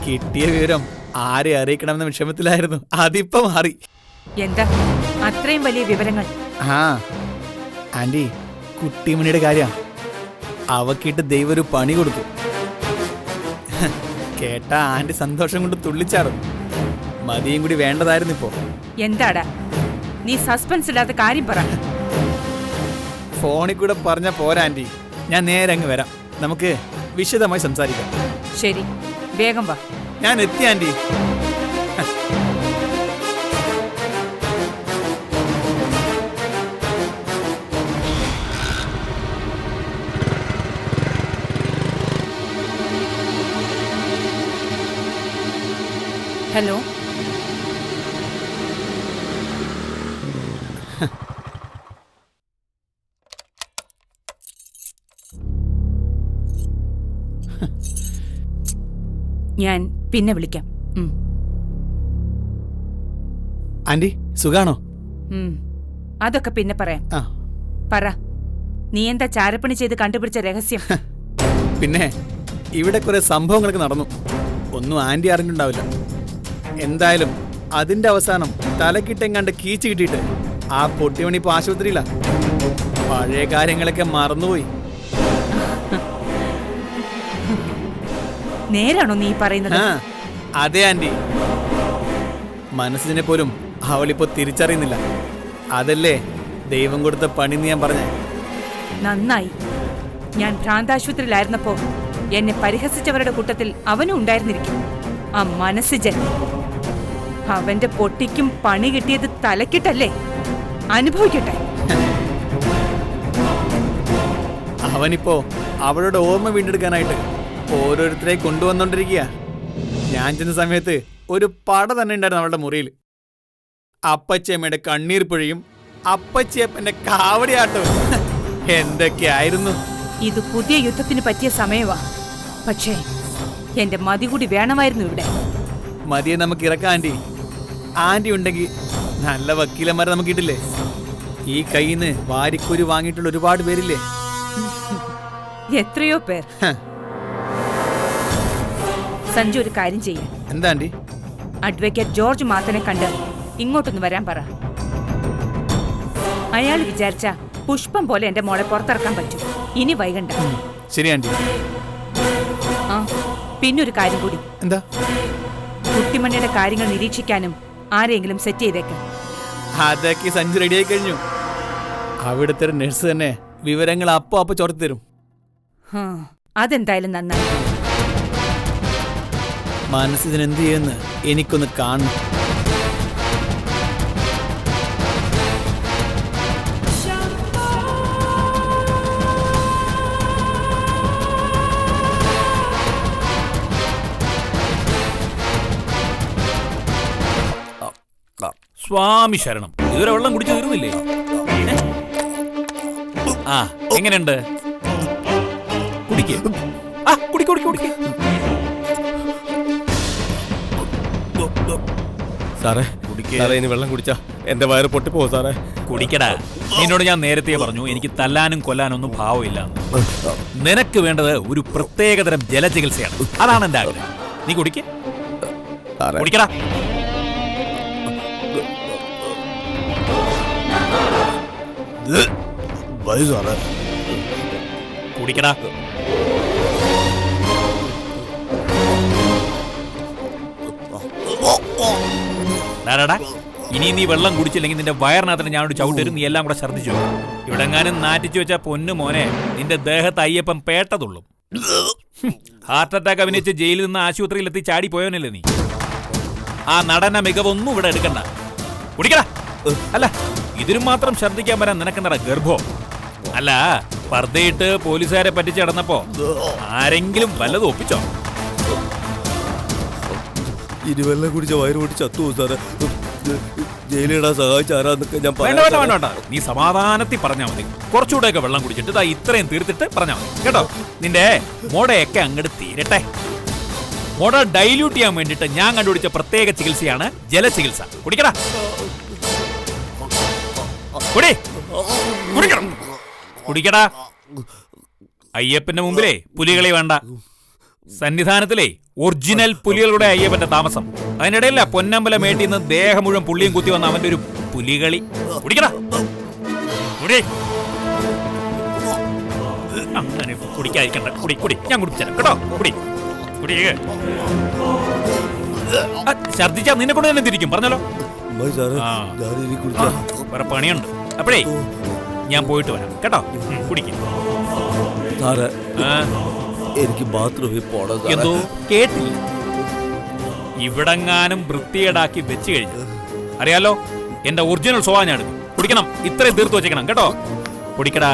കിട്ടിയ വിവരം ആരെ അറിയിക്കണമെന്ന വിഷമത്തിലായിരുന്നു. അതിപ്പോ മാറി. എന്താ അത്രയും വലിയ വിവരങ്ങൾ? ആ ആന്റി, കുട്ടിമണിയുടെ കാര്യ. അവക്കിട്ട് ദൈവം ഒരു പണി കൊടുത്തു. കേട്ട ആന്റി സന്തോഷം കൊണ്ട് തുള്ളിച്ചാടും. മതിയും കൂടി വേണ്ടതായിരുന്നു ഇപ്പോ. എന്താടാ നീ സസ്പെൻസ് ഇല്ലാത്ത കാര്യം പറ. ഫോണിൽ കൂടെ പറഞ്ഞ പോരാ ആന്റി, ഞാൻ നേരെ അങ്ങ് വരാം. നമുക്ക് വിശദമായി സംസാരിക്കാം. ശരി, വേഗം വാ. ഞാൻ എത്തി ആന്റി. ഹലോ, ഞാൻ പിന്നെ വിളിക്കാം. ആന്റി സുഖാണോ? അതൊക്കെ പിന്നെ പറയാം. ആ പറ, നീ എന്താ ചാരപ്പണി ചെയ്ത് കണ്ടുപിടിച്ച രഹസ്യം? പിന്നെ ഇവിടെ കുറെ സംഭവങ്ങളൊക്കെ നടന്നു. ഒന്നും ആന്റി അറിഞ്ഞിട്ടുണ്ടാവില്ല. എന്തായാലും അതിന്റെ അവസാനം തലക്കിട്ടെങ്ങാണ്ട് കീച്ചു കിട്ടിയിട്ട് ആ പൊട്ടിമണി ഇപ്പൊ ആശുപത്രിയില്ല. പഴയ കാര്യങ്ങളൊക്കെ മറന്നുപോയി. നേരാണോ നീ പറയുന്നത്? അതെ ആന്റി. മനസ്സിനെ പോലും അവളിപ്പോ തിരിച്ചറിയുന്നില്ല. അതല്ലേ ദൈവം കൊടുത്ത പണിന്ന് ഞാൻ പറഞ്ഞ. നന്നായി. ഞാൻ ഭ്രാന്താശുപത്രിയിലായിരുന്നപ്പോ എന്നെ പരിഹസിച്ചവരുടെ കൂട്ടത്തിൽ അവനും ഉണ്ടായിരുന്നിരിക്കും. ആ മനസ്സിജൻ. അവന്റെ പൊട്ടിക്കും പണി കിട്ടിയത് തലക്കിട്ടല്ലേ? അനുഭവിക്കട്ടെ. അവനിപ്പോ അവളുടെ ഓർമ്മ വീണ്ടെടുക്കാനായിട്ട് ഓരോരുത്തരെ കൊണ്ടുവന്നോണ്ടിരിക്കുക. ഞാൻ ചെന്ന സമയത്ത് ഒരു പട തന്നെ ഉണ്ടായിരുന്നു അവളുടെ മുറിയിൽ. അപ്പച്ചമ്മയുടെ കണ്ണീർ പുഴയും അപ്പച്ചിയപ്പന്റെ കാവടിയാട്ടവും എന്തൊക്കെയായിരുന്നു. ഇത് പുതിയ യുദ്ധത്തിന് പറ്റിയ സമയമാ. പക്ഷേ എന്റെ മതി കൂടി വേണമായിരുന്നു ഇവിടെ. മതിയെ നമുക്ക് ഇറക്കാം ആന്റി. ആന്റി ഉണ്ടെങ്കിൽ നല്ല വക്കീലന്മാരെ നമുക്ക് കിട്ടില്ലേ? ഈ കയ്യിൽ നിന്ന് വാരിക്കൂരി വാങ്ങിയിട്ടുള്ള ഒരുപാട് പേരില്ലേ? എത്രയോ പേർ. സഞ്ജു ഒരു കാര്യം ചെയ്യാം. എന്താ ആന്റി? അഡ്വക്കേറ്റ് ജോർജ് മാത്തനെ കണ്ട് ഇങ്ങോട്ടൊന്ന് വരാൻ പറ. അയാൾ വിചാരിച്ച പുഷ്പം പോലെ എന്റെ മോളെ പുറത്തിറക്കാൻ പറ്റും. ഇനി വൈകണ്ട. ശരി ആന്റി. ആ, പിന്നൊരു കാര്യം കൂടി. എന്താ? കുട്ടിമണിയുടെ കാര്യങ്ങൾ നിരീക്ഷിക്കാനും ആരെങ്കിലും സെറ്റ് ചെയ്തേക്ക്. അതൊക്കെ സഞ്ജു റെഡിയായി കഴിഞ്ഞു. അവിടുത്തെ ഒരു നഴ്സ് തന്നെ വിവരങ്ങൾ അപ്പൊ ചോർത്തി തരും. അതെന്തായാലും നന്നായി. മനസ്സിനെന്ത് ചെയ്യുമെന്ന് എനിക്കൊന്ന് കാണണം. സ്വാമി ശരണം. ഇതുവരെ വെള്ളം കുടിച്ചു തീർന്നില്ലേ? ആ, എങ്ങനെയുണ്ട്? കുടിക്ക്. ആ, കുടിക്ക്. സാറേ, കുടിക്കുക. വെള്ളം കുടിച്ചാ എന്റെ വയറ് പൊട്ടിപ്പോ സാറേ. കുടിക്കടാ. നിന്നോട് ഞാൻ നേരത്തെ പറഞ്ഞു എനിക്ക് തല്ലാനും കൊല്ലാനും ഒന്നും ഭാവമില്ല. നിനക്ക് വേണ്ടത് ഒരു പ്രത്യേകതരം ജലചികിത്സയാണ്. അതാണ് എന്റെ ആഗ്രഹം. നീ കുടിക്കടാ. കുടിക്കടാ. ഇനി നീ വെള്ളം കുടിച്ചില്ലെങ്കിൽ നിന്റെ വയറിനകത്തിന് ഞാനൊരു ചവിട്ടരും. നീ എല്ലാം കൂടെ ഛർദ്ദിച്ചു. ഇവിടെങ്ങാനും നാറ്റിച്ചു വെച്ച പൊന്നു മോനെ, നിന്റെ ദേഹത്ത് അയ്യപ്പം പേട്ടതുള്ളും. ഹാർട്ട് അറ്റാക്ക് അഭിനയിച്ച് ജയിലിൽ നിന്ന് ആശുപത്രിയിലെത്തി ചാടി പോയവനല്ലേ നീ? ആ നടന മികവൊന്നും ഇവിടെ എടുക്കണ്ട. കുടിക്കടാ. അല്ല, ഇതിനും മാത്രം ഛർദ്ദിക്കാൻ വരാൻ നിനക്കെന്താ ഗർഭം? അല്ല, പർദ്ദയിട്ട് പോലീസുകാരെ പറ്റിച്ച് കിടന്നപ്പോ ആരെങ്കിലും വല്ലതും ഒപ്പിച്ചോ? ഇരുവെള്ളം കുടിച്ച വയറ് പൊട്ടി ചത്തു സാറേ. ജയിലിടാൻ സഹായിച്ച ആരാന്നൊക്കെ ഞാൻ വേണ്ട. നീ സമാധാനത്തിൽ പറഞ്ഞാൽ മതി. കുറച്ചുകൂടെയൊക്കെ വെള്ളം കുടിച്ചിട്ട് ഇതാ ഇത്രയും തീർത്തിട്ട് പറഞ്ഞാൽ മതി കേട്ടോ. നിന്റെ മോടയൊക്കെ അങ്ങോട്ട് തീരട്ടെ. മോട ഡൈല്യൂട്ട് ചെയ്യാൻ വേണ്ടിട്ട് ഞാൻ കണ്ടുപിടിച്ച പ്രത്യേക ചികിത്സയാണ് ജലചികിത്സ. കുടിക്കടാ. കുടിക്കടാ. അയ്യപ്പന്റെ മുമ്പിലേ പുലികളി വേണ്ട. സന്നിധാനത്തിലെ ഒറിജിനൽ പുലികളുടെ അയ്യപ്പന്റെ താമസം. അതിനിടയില്ല പൊന്നമ്പല മേട്ടിൽ നിന്ന് ദേഹം മുഴുവൻ പുള്ളിയും കുത്തി വന്ന അവന്റെ ഒരു പുലികളി. കുടിക്കടാ. അങ്ങനെ കുടിക്കാതിരിക്കണ്ട. കുടി. ഞാൻ കുടിപ്പിച്ചാലും കേട്ടോ. കുടി. ഛർദിച്ചാ നിന്നെ കൊണ്ട് തന്നെ തിരിക്കും. പറഞ്ഞല്ലോ. വേറെ പണിയുണ്ട്. അപ്പോഴേ ഞാൻ പോയിട്ട് വരാം കേട്ടോ. കുടിക്കും. എനിക്ക് ബാത്റൂമിൽ പോണം. എന്തോ കേട്ടില്ല? ഇവിടെങ്ങാനും വൃത്തിയേടാക്കി വെച്ച് കഴിഞ്ഞു അറിയാലോ. എന്റെ ഒറിജിനൽ സ്വഭാവം ഞാൻ എടുക്കും. കുടിക്കണം. ഇത്രയും തീർത്ത് വെച്ചേക്കണം കേട്ടോ. കുടിക്കടാ.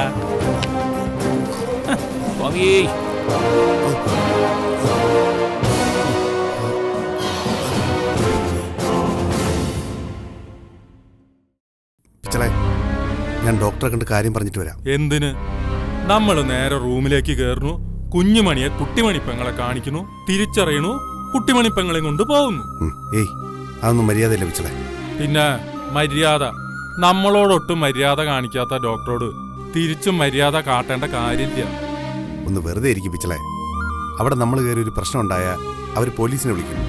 ഞാൻ ഡോക്ടറെ കണ്ട് കാര്യം പറഞ്ഞിട്ട് വരാം. എന്തിന്? നമ്മൾ നേരെ റൂമിലേക്ക് കയറുന്നു. കുഞ്ഞുമണിയെ കുട്ടിമണിപ്പെങ്ങളെ കാണിക്കുന്നു. തിരിച്ചറിയണു. കുട്ടിമണിപ്പെങ്ങളെ കൊണ്ട് പോകുന്നു. ഏയ്, അതൊന്നും മര്യാദയില്ല പിച്ചളെ. പിന്നെ മര്യാദ? നമ്മളോടൊട്ടും മര്യാദ കാണിക്കാത്ത ഡോക്ടറോട് തിരിച്ചും മര്യാദ കാട്ടേണ്ട കാര്യമില്ല. ഒന്ന് വെറുതെ ഇരിക്കും പിച്ചളെ. അവിടെ നമ്മൾ കയറി ഒരു പ്രശ്നം ഉണ്ടായാൽ അവർ പോലീസിനെ വിളിക്കും.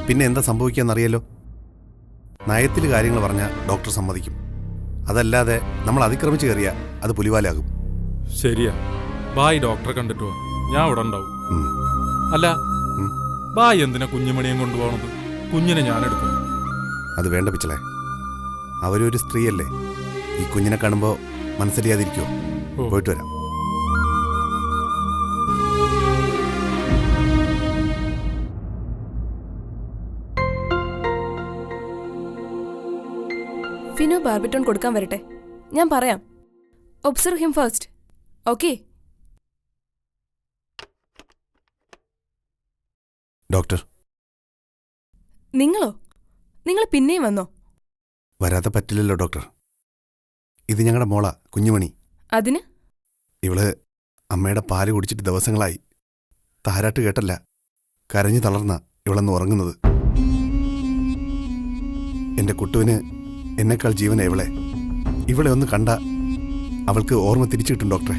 പിന്നെ എന്താ സംഭവിക്കാന്നറിയാലോ. നയത്തിൽ കാര്യങ്ങൾ പറഞ്ഞാൽ ഡോക്ടർ സമ്മതിക്കും. അതല്ലാതെ നമ്മൾ അതിക്രമിച്ച് കയറിയാൽ അത് പുലിവാലാകും. ശരിയാ. ബായ് ഡോക്ടറെ കണ്ടിട്ട് പോ. ഞാൻ ഇവിടെ ഉണ്ടാവും. അല്ല, ബായ് എന്തിനാ കുഞ്ഞുമണിയും കൊണ്ടുപോകണത്? കുഞ്ഞിനെ ഞാൻ എടുക്കും. അത് വേണ്ട പിച്ചളെ. അവരൊരു സ്ത്രീയല്ലേ. ഈ കുഞ്ഞിനെ കാണുമ്പോൾ മനസ്സിലാതിരിക്കുമോ? പോയിട്ട് വരാം. ഫിനോ ബാർബിറ്റോൺ കൊടുക്കാൻ വരട്ടെ. ഞാൻ പറയാം. Observe him first. Okay? Doctor. നിങ്ങളോ? നിങ്ങൾ പിന്നെയും വന്നോ? വരാതെ പറ്റില്ലല്ലോ ഡോക്ടർ. ഇത് ഞങ്ങളുടെ മോളാ, കുഞ്ഞുമണി. അതിന്? ഇവള് അമ്മയുടെ പാല് കുടിച്ചിട്ട് ദിവസങ്ങളായി. താരാട്ട് കേട്ടല്ല, കരഞ്ഞു തളർന്ന ഇവളെന്ന് ഉറങ്ങുന്നത്. എന്റെ കുട്ടുവിന് എന്നെക്കാൾ ജീവനാ ഇവളെ. ഇവളെ ഒന്ന് കണ്ട അവൾക്ക് ഓർമ്മ തിരിച്ചു കിട്ടും ഡോക്ടറെ.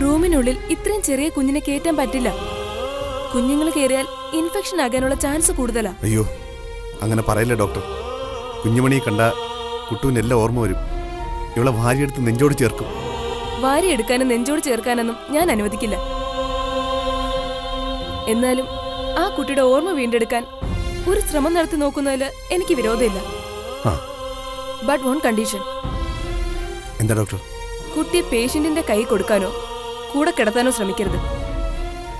റൂമിനുള്ളിൽ ഇത്രയും ചെറിയ കുഞ്ഞിനെ കയറ്റാൻ പറ്റില്ല. കുഞ്ഞുങ്ങൾ കയറിയാൽ ഇൻഫെക്ഷൻ ആകാനുള്ള ചാൻസ് കൂടുതലാ. അയ്യോ, അങ്ങനെ പറയില്ല ഡോക്ടർ. കുഞ്ഞുമണിയെ കണ്ട കുട്ടുവിന് എല്ലാം ഓർമ്മ വരും. ഇവളെ വാരിയെടുത്ത് നെഞ്ചോട് ചേർക്കും. വാരിയെടുക്കാനും നെഞ്ചോട് ചേർക്കാനൊന്നും ഞാൻ അനുവദിക്കില്ല. എന്നാലും ആ കുട്ടിയുടെ ഓർമ്മ വീണ്ടെടുക്കാൻ ഒരു ശ്രമം നടത്തി നോക്കുന്നതിൽ എനിക്ക് വിരോധമില്ല. But one condition. എന്താ ഡോക്ടർ? കുട്ടിയെ പേഷ്യന്റിന്റെ കൈ കൊടുക്കാനോ കൂടെ കിടത്താനോ ശ്രമിക്കരുത്.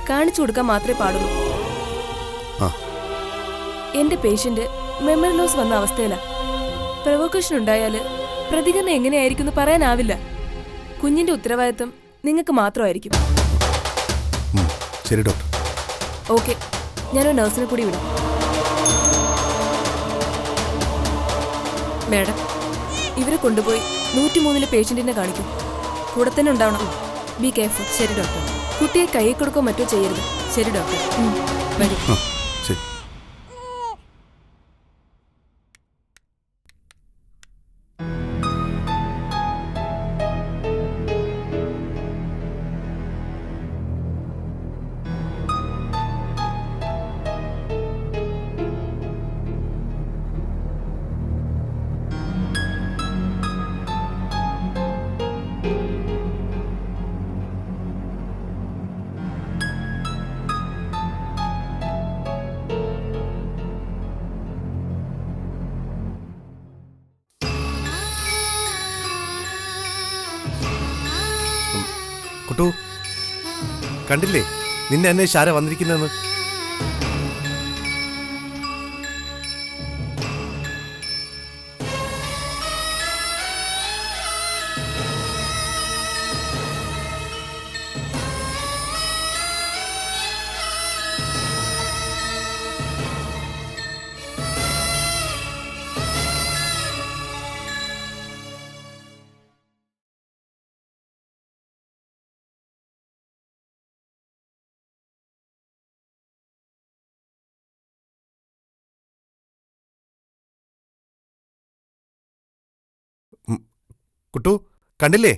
കാണിച്ചു കൊടുക്കാൻ മാത്രമേ പാടുള്ളൂ. എന്റെ പേഷ്യന്റ് മെമ്മറി ലോസ് വന്ന അവസ്ഥയില. പ്രൊവോക്കേഷൻ ഉണ്ടായാല് പ്രതികരണം എങ്ങനെയായിരിക്കും പറയാനാവില്ല. കുഞ്ഞിന്റെ ഉത്തരവാദിത്വം നിങ്ങൾക്ക് മാത്രമായിരിക്കും. ശരി ഡോക്ടർ. ഓക്കെ, ഞാനൊരു നഴ്സിനെ കൂടി വിടാം. മാഡം, ഇവരെ കൊണ്ടുപോയി 103 പേഷ്യന്റിനെ കാണിക്കും. കൂടെ തന്നെ ഉണ്ടാവണം. Be careful. ശരി ഡോക്ടർ. കുട്ടിയെ കൈ കൊടുക്കോ മറ്റോ ചെയ്യരുത്. ശരി ഡോക്ടർ. വരും. കുട്ടു കണ്ടില്ലേ നിന്നെ അന്വേഷിച്ച് ആരാ വന്നിരിക്കുന്നതെന്ന്? കുട്ടു കണ്ടില്ലേ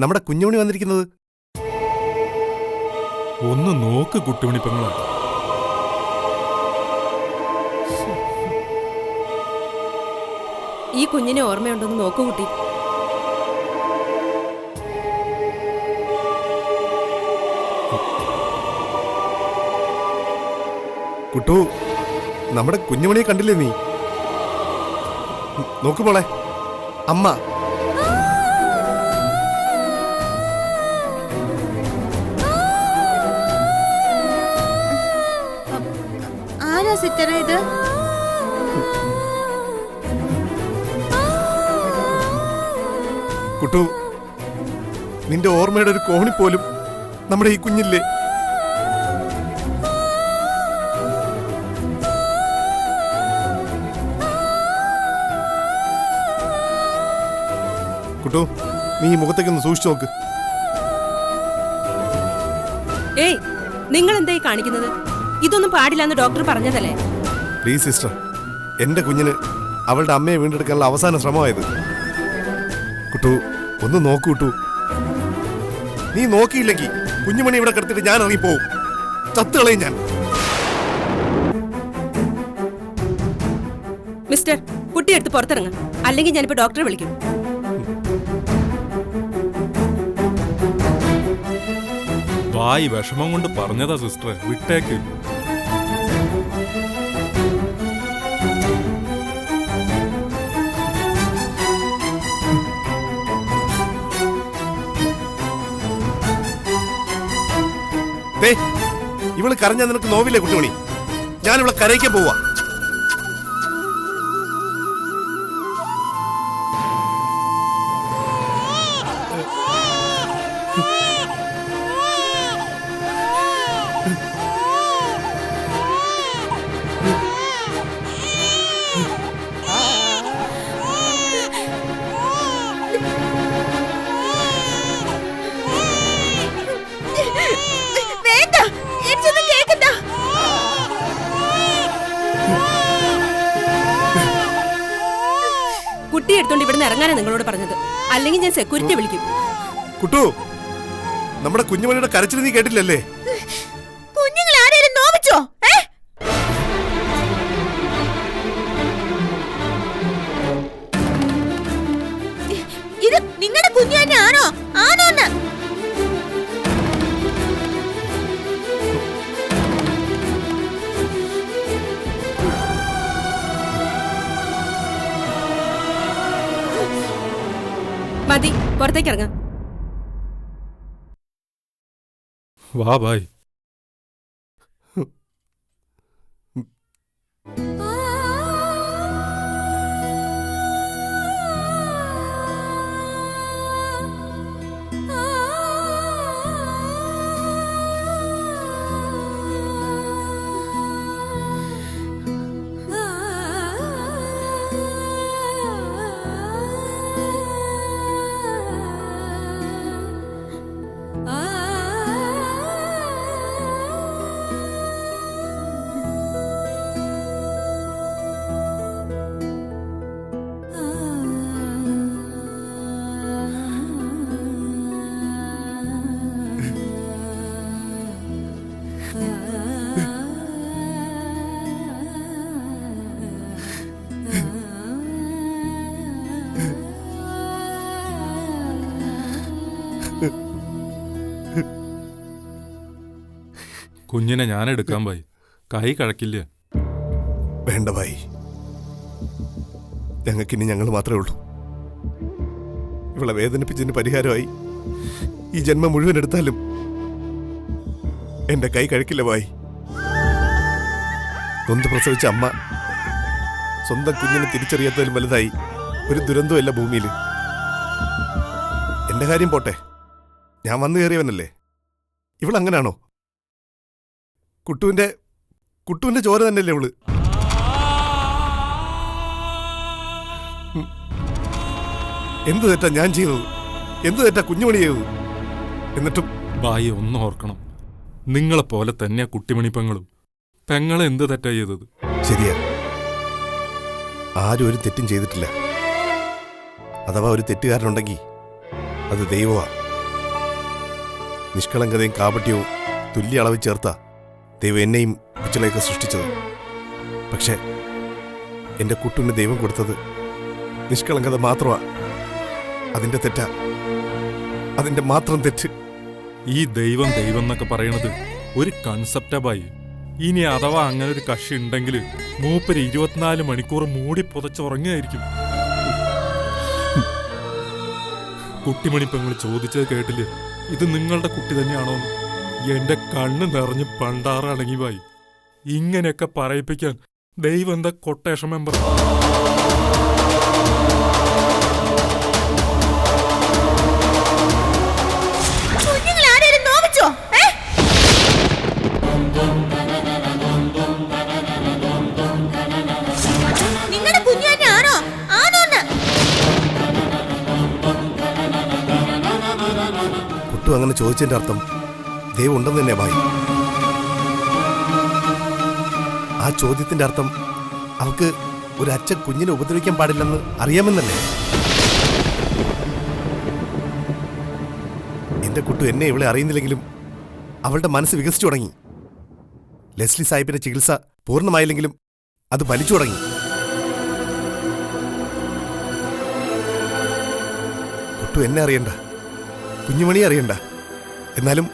നമ്മുടെ കുഞ്ഞുമണി വന്നിരിക്കുന്നത്? ഒന്ന് നോക്ക് കുട്ടിമണി പെങ്ങളെ. ഈ കുഞ്ഞിനെ ഓർമ്മയുണ്ടോന്ന് നോക്കൂ കുട്ടി. കുട്ടു നമ്മുടെ കുഞ്ഞുമണിയെ കണ്ടില്ലേ നീ? നോക്ക് മോളെ, അമ്മ. ആരാ സിറ്റർ ഇത്? കുട്ടു നിന്റെ ഓർമ്മയുടെ ഒരു കോണി പോലും നമ്മുടെ ഈ കുഞ്ഞില്ലേ? കുട്ടു നീ ഈ മുഖത്തേക്കൊന്ന് സൂക്ഷിച്ചു നോക്ക്. ഏയ്, നിങ്ങൾ എന്തായി കാണിക്കുന്നത്? ഇതൊന്നും പാടില്ലെന്ന് ഡോക്ടർ പറഞ്ഞതല്ലേ? പ്ലീസ് സിസ്റ്റർ, എന്റെ കുഞ്ഞിന് അവളുടെ അമ്മയെ വീണ്ടെടുക്കാനുള്ള അവസാന ശ്രമമായത്. കുട്ടു ഒന്ന് നോക്കൂ കുട്ടു. നീ നോക്കിയില്ലെങ്കിൽ കുഞ്ഞുമണി ഇവിടെ കിടത്തിട്ട് ഞാൻ ഇറങ്ങിപ്പോവും. ചത്തുകളയും ഞാൻ. മിസ്റ്റർ, കുട്ടിയെടുത്ത് പുറത്തിറങ്ങ, അല്ലെങ്കിൽ ഞാനിപ്പോ ഡോക്ടറെ വിളിക്കും. വായി വിഷമം കൊണ്ട് പറഞ്ഞതാ സിസ്റ്ററെ, വിട്ടേക്ക്. ഇവള് കരഞ്ഞാൽ നിനക്ക് നോവില്ലേ കുട്ടിമണി? ഞാനിവളെ കരയിക്കാൻ പോവാ. കുട്ടി എടുത്തോണ്ട് ഇവിടുന്ന് ഇറങ്ങാനാ നിങ്ങളോട് പറഞ്ഞത്, അല്ലെങ്കിൽ ഞാൻ സെക്യൂരിറ്റി വിളിക്കും. കുട്ടു നമ്മുടെ കുഞ്ഞുമണിയുടെ കരച്ചിൽ നീ കേട്ടില്ലല്ലേ? കുഞ്ഞുങ്ങൾ ആരെയും നോവിച്ചോ? ഇത് നിങ്ങളുടെ കുഞ്ഞു തന്നെ ആണോ? ആണോന്ന്? മതി, പുറത്തേക്ക് ഇറങ്ങാം. വാ ബായ്. കുഞ്ഞിനെ ഞാൻ എടുക്കാൻ പോയി, കൈ കഴക്കില്ല. വേണ്ട ഭായി, ഞങ്ങൾക്കിനി ഞങ്ങൾ മാത്രമേ ഉള്ളൂ. ഇവളെ വേദനിപ്പിച്ചതിന് പരിഹാരമായി ഈ ജന്മം മുഴുവൻ എടുത്താലും എന്റെ കൈ കഴിക്കില്ല ബായി. നൊന്ത് പ്രസവിച്ച അമ്മ സ്വന്തം കുഞ്ഞിനെ തിരിച്ചറിയാത്തതിലും വലുതായി ഒരു ദുരന്തമല്ല ഭൂമിയിൽ. എന്റെ കാര്യം പോട്ടെ, ഞാൻ വന്നു കയറിയവനല്ലേ. ഇവളങ്ങനാണോ? കുട്ടുവിന്റെ ചോര തന്നെയല്ലേ ഇവള്? എന്ത് തെറ്റാ ഞാൻ ചെയ്തത്? എന്ത് തെറ്റാ കുഞ്ഞുമണി ചെയ്തത്? എന്നിട്ടും ബായി ഒന്ന് ഓർക്കണം, നിങ്ങളെപ്പോലെ തന്നെയാ കുട്ടിമണി പെങ്ങളും. പെങ്ങളെ എന്ത് തെറ്റാ ചെയ്തത്? ശരിയാ, ആരും ഒരു തെറ്റും ചെയ്തിട്ടില്ല. അഥവാ ഒരു തെറ്റുകാരനുണ്ടെങ്കിൽ അത് ദൈവമാ. നിഷ്കളങ്കതയും കാപട്യവും തുല്യ അളവിൽ ചേർത്ത ദൈവം എന്നെയും പിച്ചളയൊക്കെ സൃഷ്ടിച്ചത്. പക്ഷേ എൻ്റെ കുട്ടുവിന് ദൈവം കൊടുത്തത് നിഷ്കളങ്കത മാത്രമാ. അതിൻ്റെ തെറ്റാ, അതിൻ്റെ മാത്രം തെറ്റ്. ഈ ദൈവം എന്നൊക്കെ പറയണത് ഒരു കൺസെപ്റ്റാ ബായി. ഇനി അഥവാ അങ്ങനെ ഒരു കക്ഷി ഉണ്ടെങ്കിൽ മൂപ്പര് 24 മണിക്കൂർ മൂടി പുതച്ചുറങ്ങുകയായിരിക്കും. കുട്ടിമണി പെങ്ങൾ ചോദിച്ചത് കേട്ടില്ലേ, ഇത് നിങ്ങളുടെ കുട്ടി തന്നെയാണോന്ന്? എന്റെ കണ്ണ് നിറഞ്ഞ് പണ്ടാറടങ്ങി ബായി. ഇങ്ങനെയൊക്കെ പറയിപ്പിക്കാൻ ദൈവം എന്താ കൊട്ടേഷൻ മെമ്പർ? കുട്ടു അങ്ങനെ ചോദിച്ചതിന്റെ അർത്ഥം ദൈവം ഉണ്ടെന്ന് തന്നെ ഭായി. ആ ചോദ്യത്തിന്റെ അർത്ഥം അവൾക്ക് ഒരു അച്ഛൻ കുഞ്ഞിനെ ഉപദ്രവിക്കാൻ പാടില്ലെന്ന് അറിയാമെന്നല്ലേ? എന്റെ കുട്ടു എന്നെ ഇവളെ അറിയുന്നില്ലെങ്കിലും അവളുടെ മനസ്സ് വികസിച്ചു തുടങ്ങി. ലെസ്ലി സാഹിബിന്റെ ചികിത്സ പൂർണ്ണമായില്ലെങ്കിലും അത് വലിച്ചു തുടങ്ങി. കുട്ടു എന്നെ അറിയണ്ട, കുഞ്ഞുമണി അറിയണ്ട, എന്നാലും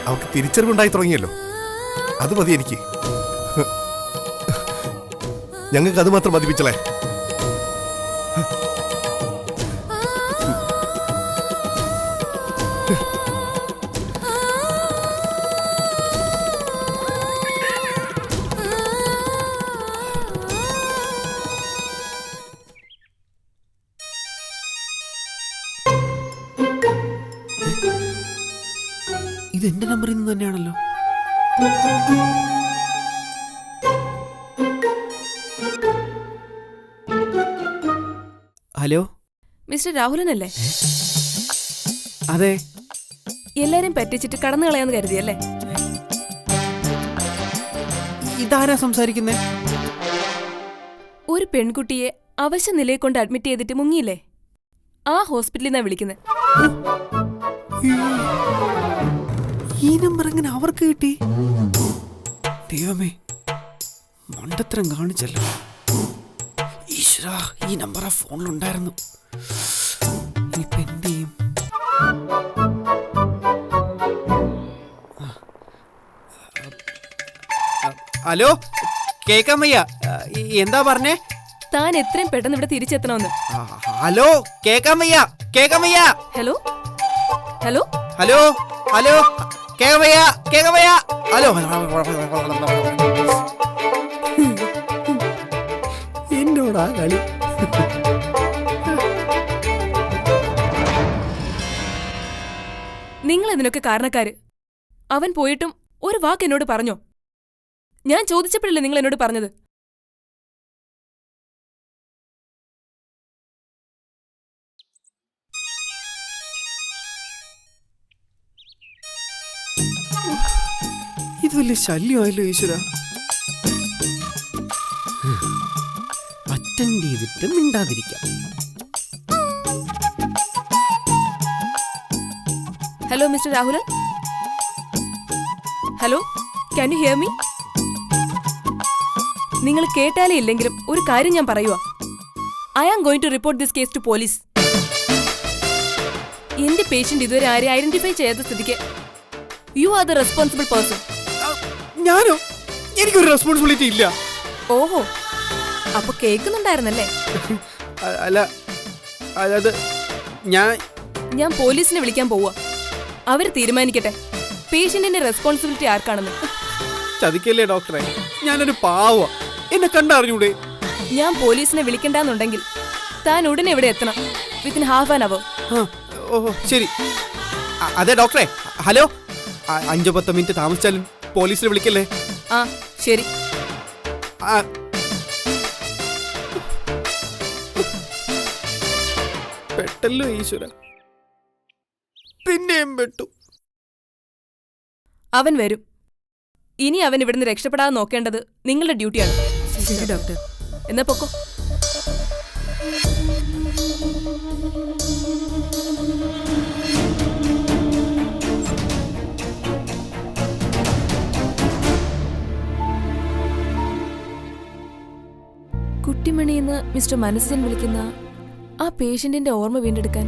അവൾക്ക് തിരിച്ചറിവുണ്ടായി തുടങ്ങിയല്ലോ. അത് മതി എനിക്ക്. ഞങ്ങൾക്ക് അത് മാത്രം മതിപ്പിച്ചളേ. ഇത് എന്റെ നമ്പറിൽ നിന്ന് തന്നെയാണല്ലോ. ഹലോ, മിസ്റ്റർ രാഹുലനല്ലേ? അതെ. എല്ലാരും പറ്റിച്ചിട്ട് കടന്നു കളയാന്ന് കരുതിയല്ലേ? ഇതാരാ സംസാരിക്കുന്നേ? ഒരു പെൺകുട്ടിയെ അവശ്യ നിലയെ കൊണ്ട് അഡ്മിറ്റ് ചെയ്തിട്ട് മുങ്ങിയില്ലേ, ആ ഹോസ്പിറ്റലിൽ നിന്നാ വിളിക്കുന്നത്. ഈ നമ്പർ എങ്ങനെ അവർക്ക് കിട്ടി? ദൈവമേ, മണ്ടത്തരം കാണിച്ചല്ലോ. ഈശ്വരാ, ഈ നമ്പർ ആ ഫോണിലുണ്ടായിരുന്നു. ഇനിയിപ്പോ എന്ത് ചെയ്യും? ഹലോ, കേക്കാൻ വയ്യ. എന്താ പറഞ്ഞേ? താൻ എത്രയും പെട്ടെന്ന് ഇവിടെ തിരിച്ചെത്തണമെന്ന്. ഹലോ, കേക്കാൻ വയ്യ, കേക്കാൻ വയ്യ. ഹലോ ഹലോ ഹലോ ഹലോ, കേക്കാൻ വയ്യ, കേക്കാൻ വയ്യ. ഹലോ, എന്നോടാ കളി. നിങ്ങൾ ഇതിനൊക്കെ കാരണക്കാര്. അവൻ പോയിട്ടും ഒരു വാക്ക് എന്നോട് പറഞ്ഞോ? ഞാൻ ചോദിച്ചപ്പോഴല്ലേ നിങ്ങൾ എന്നോട് പറഞ്ഞത്? ഇത് വലിയ ശല്യമായല്ലോ ഈശ്വര. അറ്റൻഡ് ചെയ്തിട്ട് മിണ്ടാതിരിക്കാം. Hello mister Rahulan, hello, can you hear me? നിങ്ങൾ കേട്ടാലേ ഇല്ലെങ്കിലും ഒരു കാര്യം ഞാൻ പറയുക. I am going to report this case to police. എന്റെ പേഷ്യന്റ് ഇതുവരെ ആരെ ഐഡന്റിഫൈ ചെയ്യാത്ത സ്ഥിതിക്ക് you are the responsible person. ഞാനോ? എനിക്കൊരു റെസ്പോൺസിബിലിറ്റി ഇല്ല. ഓഹോ, അപ്പൊ കേൾക്കുന്നുണ്ടായിരുന്നല്ലേ? അല്ല, അതായത് ഞാൻ പോലീസിനെ വിളിക്കാൻ പോവാ. അവര് തീരുമാനിക്കട്ടെ പേഷ്യന്റിന്റെ റെസ്പോൺസിബിലിറ്റി ആർക്കാണെന്ന്. ചതിക്കല്ലേ ഡോക്ടറെ, ഞാനൊരു പാവ, എന്നെ കണ്ടറിഞ്ഞൂടെ? ഞാൻ പോലീസിനെ വിളിക്കണ്ടെന്നുണ്ടെങ്കിൽ താൻ ഉടനെ ഇവിടെ എത്തണം. Within half an hour. ഓ ശരി. അതെ ഡോക്ടറെ, ഹലോ. 5-10 മിനിറ്റ് താമസിച്ചാലും പോലീസിനെ വിളിക്കല്ലേ? ആ ശരി. പെട്ടല്ലോ ഈശ്വര, പിന്നെയും പെട്ടു. അവൻ വരും. ഇനി അവൻ ഇവിടുന്ന് രക്ഷപ്പെടാതെ നോക്കേണ്ടത് നിങ്ങളുടെ ഡ്യൂട്ടിയാണ്. ഡോക്ടർ. എന്നാ പൊക്കോ. കുട്ടിമണിയെന്ന് മിസ്റ്റർ മനസ്സൻ വിളിക്കുന്ന ആ പേഷ്യന്റിന്റെ ഓർമ്മ വീണ്ടെടുക്കാൻ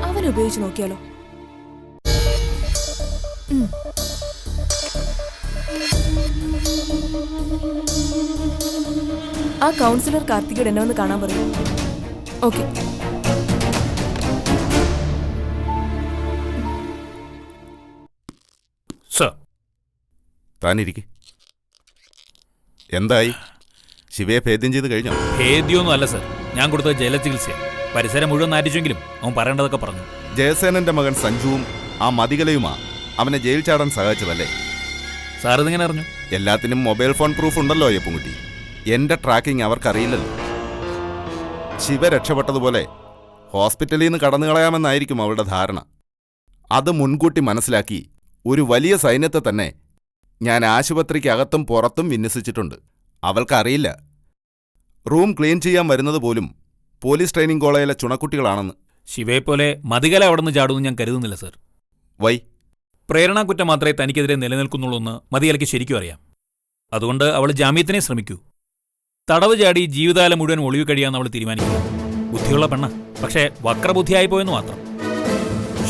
അവൻ ഉപയോഗിച്ച് നോക്കിയാലോ? ആ കൗൺസിലർ കാർത്തികയോട് എന്നെ ഒന്ന് കാണാൻ പറയൂ. ഓക്കെ. താനിരിക്കെ. എന്തായി? ശിവയെ ഭേദ്യം ചെയ്ത് കഴിഞ്ഞോ? ഭേദ്യമൊന്നും അല്ല സർ, ഞാൻ കൊടുത്തത് ജലചികിത്സയാണ്. പരിസരം മുഴുവൻ നാറ്റിച്ചെങ്കിലും അവൻ പറയേണ്ടതൊക്കെ പറഞ്ഞു. ജയസേനന്റെ മകൻ സഞ്ജുവും ആ മതികലയുമാ അവനെ ജയിൽ ചാടാൻ സഹായിച്ചതല്ലേ? സാർ ഇതിങ്ങനെ അറിഞ്ഞു? എല്ലാത്തിനും മൊബൈൽ ഫോൺ പ്രൂഫ് ഉണ്ടല്ലോ അയ്യപ്പൻകുട്ടി. എന്റെ ട്രാക്കിംഗ് അവർക്കറിയില്ലല്ലോ. ശിവ രക്ഷപ്പെട്ടതുപോലെ ഹോസ്പിറ്റലിൽ നിന്ന് കടന്നു കളയാമെന്നായിരിക്കും അവളുടെ ധാരണ. അത് മുൻകൂട്ടി മനസ്സിലാക്കി ഒരു വലിയ സൈന്യത്തെ തന്നെ ഞാൻ ആശുപത്രിക്ക് അകത്തും പുറത്തും വിന്യസിച്ചിട്ടുണ്ട്. അവൾക്കറിയില്ല റൂം ക്ലീൻ ചെയ്യാൻ വരുന്നത് പോലും പോലീസ് ട്രെയിനിങ് കോളേജിലെ ചുണക്കുട്ടികളാണെന്ന്. ശിവയെപ്പോലെ മതികല അവിടെ നിന്ന് ചാടുമെന്ന് ഞാൻ കരുതുന്നില്ല സർ. വൈ? പ്രേരണാക്കുറ്റം മാത്രമേ തനിക്കെതിരെ നിലനിൽക്കുന്നുള്ളൂ എന്ന് മതികലയ്ക്ക് ശരിക്കും അറിയാം. അതുകൊണ്ട് അവൾ ജാമ്യത്തിനെ ശ്രമിക്കൂ. തടവ് ചാടി ജീവിതകാലം മുഴുവൻ ഒളിവ് കഴിയാന്ന് അവൾ തീരുമാനിക്കുക. ബുദ്ധിയുള്ള പെണ്ണ, പക്ഷേ വക്രബുദ്ധിയായി പോയെന്ന് മാത്രം.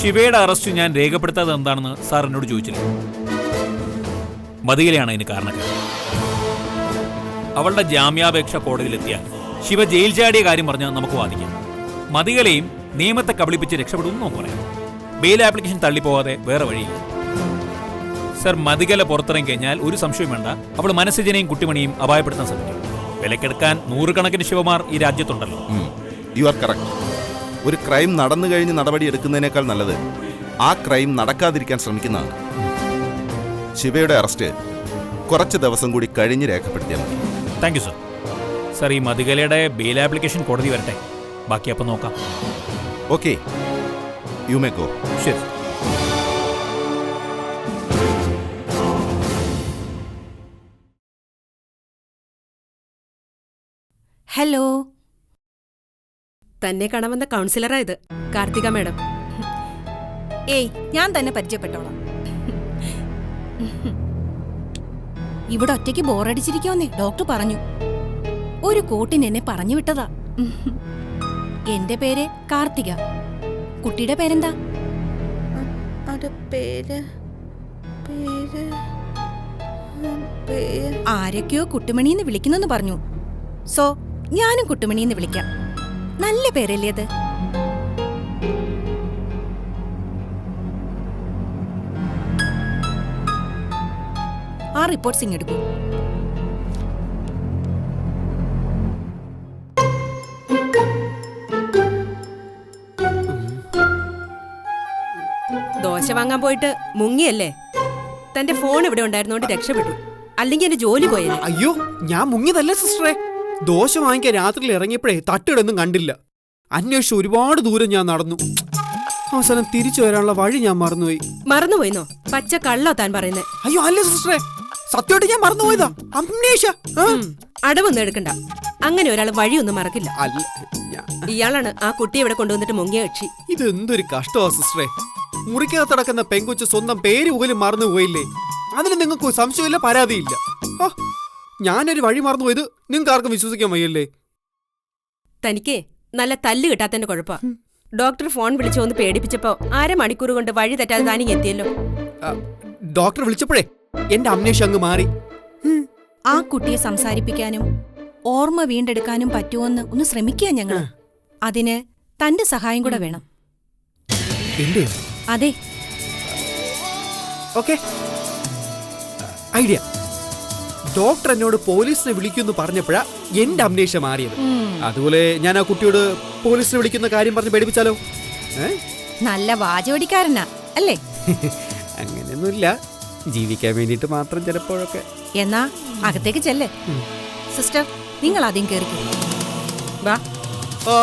ശിവയുടെ അറസ്റ്റ് ഞാൻ രേഖപ്പെടുത്താതെ എന്താണെന്ന് സാർ എന്നോട് ചോദിച്ചില്ല. മതികലയാണ് അതിന് കാരണക്കാരൻ. അവളുടെ ജാമ്യാപേക്ഷ കോടതിയിലെത്തിയാൽ ശിവ ജയിൽ ചാടിയ കാര്യം പറഞ്ഞാൽ നമുക്ക് വാദിക്കാം. മതികലയും നിയമത്തെ കബളിപ്പിച്ച് രക്ഷപ്പെടുമെന്ന് നമുക്ക് പറയാം. ബെയിൽ ആപ്ലിക്കേഷൻ തള്ളിപ്പോവാതെ വേറെ വഴിയില്ല. സർ, മതികല പുറത്തിറങ്ങി കഴിഞ്ഞാൽ ഒരു സംശയം വേണ്ട, അവൾ മനസ്സജനെയും കുട്ടിമണിയും അപായപ്പെടുത്താൻ ശ്രമിക്കും. വിലക്കെടുക്കാൻ 100 കണക്കിന് ശിവമാർ ഈ രാജ്യത്തുണ്ടല്ലോ. You are correct. ഒരു ക്രൈം നടന്നു കഴിഞ്ഞ് നടപടി എടുക്കുന്നതിനേക്കാൾ നല്ലത് ആ ക്രൈം നടക്കാതിരിക്കാൻ ശ്രമിക്കുന്നതാണ്. ശിവയുടെ അറസ്റ്റ് കുറച്ച് ദിവസം കൂടി കഴിഞ്ഞ് രേഖപ്പെടുത്തിയാൽ മതി. Thank you sir. സർ, ഈ മതികലയുടെ ബെയിൽ ആപ്ലിക്കേഷൻ കോടതി വരട്ടെ, ബാക്കി അപ്പം നോക്കാം. Okay, you may go. ശരി. ഹലോ. തന്നെ കാണാമെന്ന കൗൺസിലറാ ഇത്, കാർത്തിക മാഡം. ഏയ്, ഞാൻ തന്നെ പരിചയപ്പെട്ടോളാം. ഇവിടെ ഒറ്റയ്ക്ക് ബോറടിച്ചിരിക്കാന്നേ ഡോക്ടർ പറഞ്ഞു. ഒരു കൂട്ടിന് എന്നെ പറഞ്ഞു വിട്ടതാ. എന്റെ പേര് കാർത്തിക. കുട്ടിയുടെ പേരെന്താ? ആരൊക്കെയോ കുട്ടുമണിന്ന് വിളിക്കുന്നെന്ന് പറഞ്ഞു. സോ ഞാനും കുട്ടുമണിന്ന് വിളിക്കാം. നല്ല പേരല്ലേ അത്? ആ റിപ്പോർട്ട്സ് ഇങ്ങെടുക്കൂ. ദോശ വാങ്ങാൻ പോയിട്ട് മുങ്ങിയല്ലേ? തന്റെ ഫോൺ ഇവിടെ ഉണ്ടായിരുന്നോണ്ട് രക്ഷപ്പെട്ടു, അല്ലെങ്കിൽ എന്റെ ജോലി പോയത്. അയ്യോ, ഞാൻ മുങ്ങിയതല്ല സിസ്റ്ററെ. ദോശ വാങ്ങിക്കാൻ രാത്രിയിൽ ഇറങ്ങിയപ്പോഴേ തട്ടിടൊന്നും കണ്ടില്ല. അന്വേഷിച്ച് ഒരുപാട് ദൂരം ഞാൻ നടന്നു. അവസാനം തിരിച്ചു വരാനുള്ള വഴി ഞാൻ മറന്നുപോയി. മറന്നുപോയിന്നോ? പച്ച കള്ളോ താൻ പറയുന്നേ? അയ്യോ അല്ല സിസ്റ്ററെ, സത്യമായിട്ട് ഞാൻ മറന്നുപോയതാ. അംനേഷ. അടവൊന്നും എടുക്കണ്ട. അങ്ങനെ ഒരാൾ വഴിയൊന്നും മറക്കില്ല. അല്ല, ഇയാളാണ് ആ കുട്ടിയെ ഇവിടെ കൊണ്ടുവന്നിട്ട് മുങ്ങിയ കക്ഷി. ഇതെന്തൊരു കഷ്ടമാ സിസ്റ്ററെ. മുറിക്കകത്ത് നടക്കുന്ന പെങ്കൊച്ച് സ്വന്തം പേര് പോലും മറന്നുപോയില്ലേ? അതിന് നിങ്ങൾക്ക് സംശയമില്ല, പരാതിയില്ല. ഞാനൊരു വഴി മറന്നുപോയത് നിങ്ങൾക്ക് ആർക്കും വിശ്വസിക്കാൻ വയ്യല്ലേ? തനിക്ക് നല്ല തല്ല് കിട്ടാത്തതിന്റെ കുഴപ്പാ. ഡോക്ടർ ഫോൺ വിളിച്ചു വന്ന് പേടിപ്പിച്ചപ്പോ 1/2 മണിക്കൂർ കൊണ്ട് വഴി തെറ്റാതെ താനിങ് എത്തിയല്ലോ. ഡോക്ടർ വിളിച്ചപ്പോഴേ എന്റെ അംനേഷ അങ്ങ് മാറി. ആ കുട്ടിയെ സംസാരിപ്പിക്കാനും ഓർമ്മ വീണ്ടെടുക്കാനും പറ്റുമോന്ന് ഒന്ന് ശ്രമിക്കുക ഞങ്ങള്. അതിന് തന്റെ സഹായം കൂടെ വേണം. എന്റെ അതെ. Okay, idea. ഡോക്ടർ എന്നോട് പോലീസിനെ വിളിക്കുമെന്ന് പറഞ്ഞപ്പോഴാ എന്റെ അംനേഷ്യ മാറിയത്. അതുപോലെ ഞാൻ ആ കുട്ടിയോട് പോലീസിനെ വിളിക്കുന്ന കാര്യം പറഞ്ഞ് പേടിപ്പിച്ചാലോ? നല്ല വാചോടിക്കാരനാ അല്ലേ? അങ്ങനെയൊന്നുമില്ല, ജീവിക്കാൻ വേണ്ടിയിട്ട് മാത്രം ചിലപ്പോഴൊക്കെ. എന്നാ അകത്തേക്ക് ചെല്ലേ. സിസ്റ്റർ, നിങ്ങൾ ആദ്യം കേറിക്കോ. വാ. ഓ,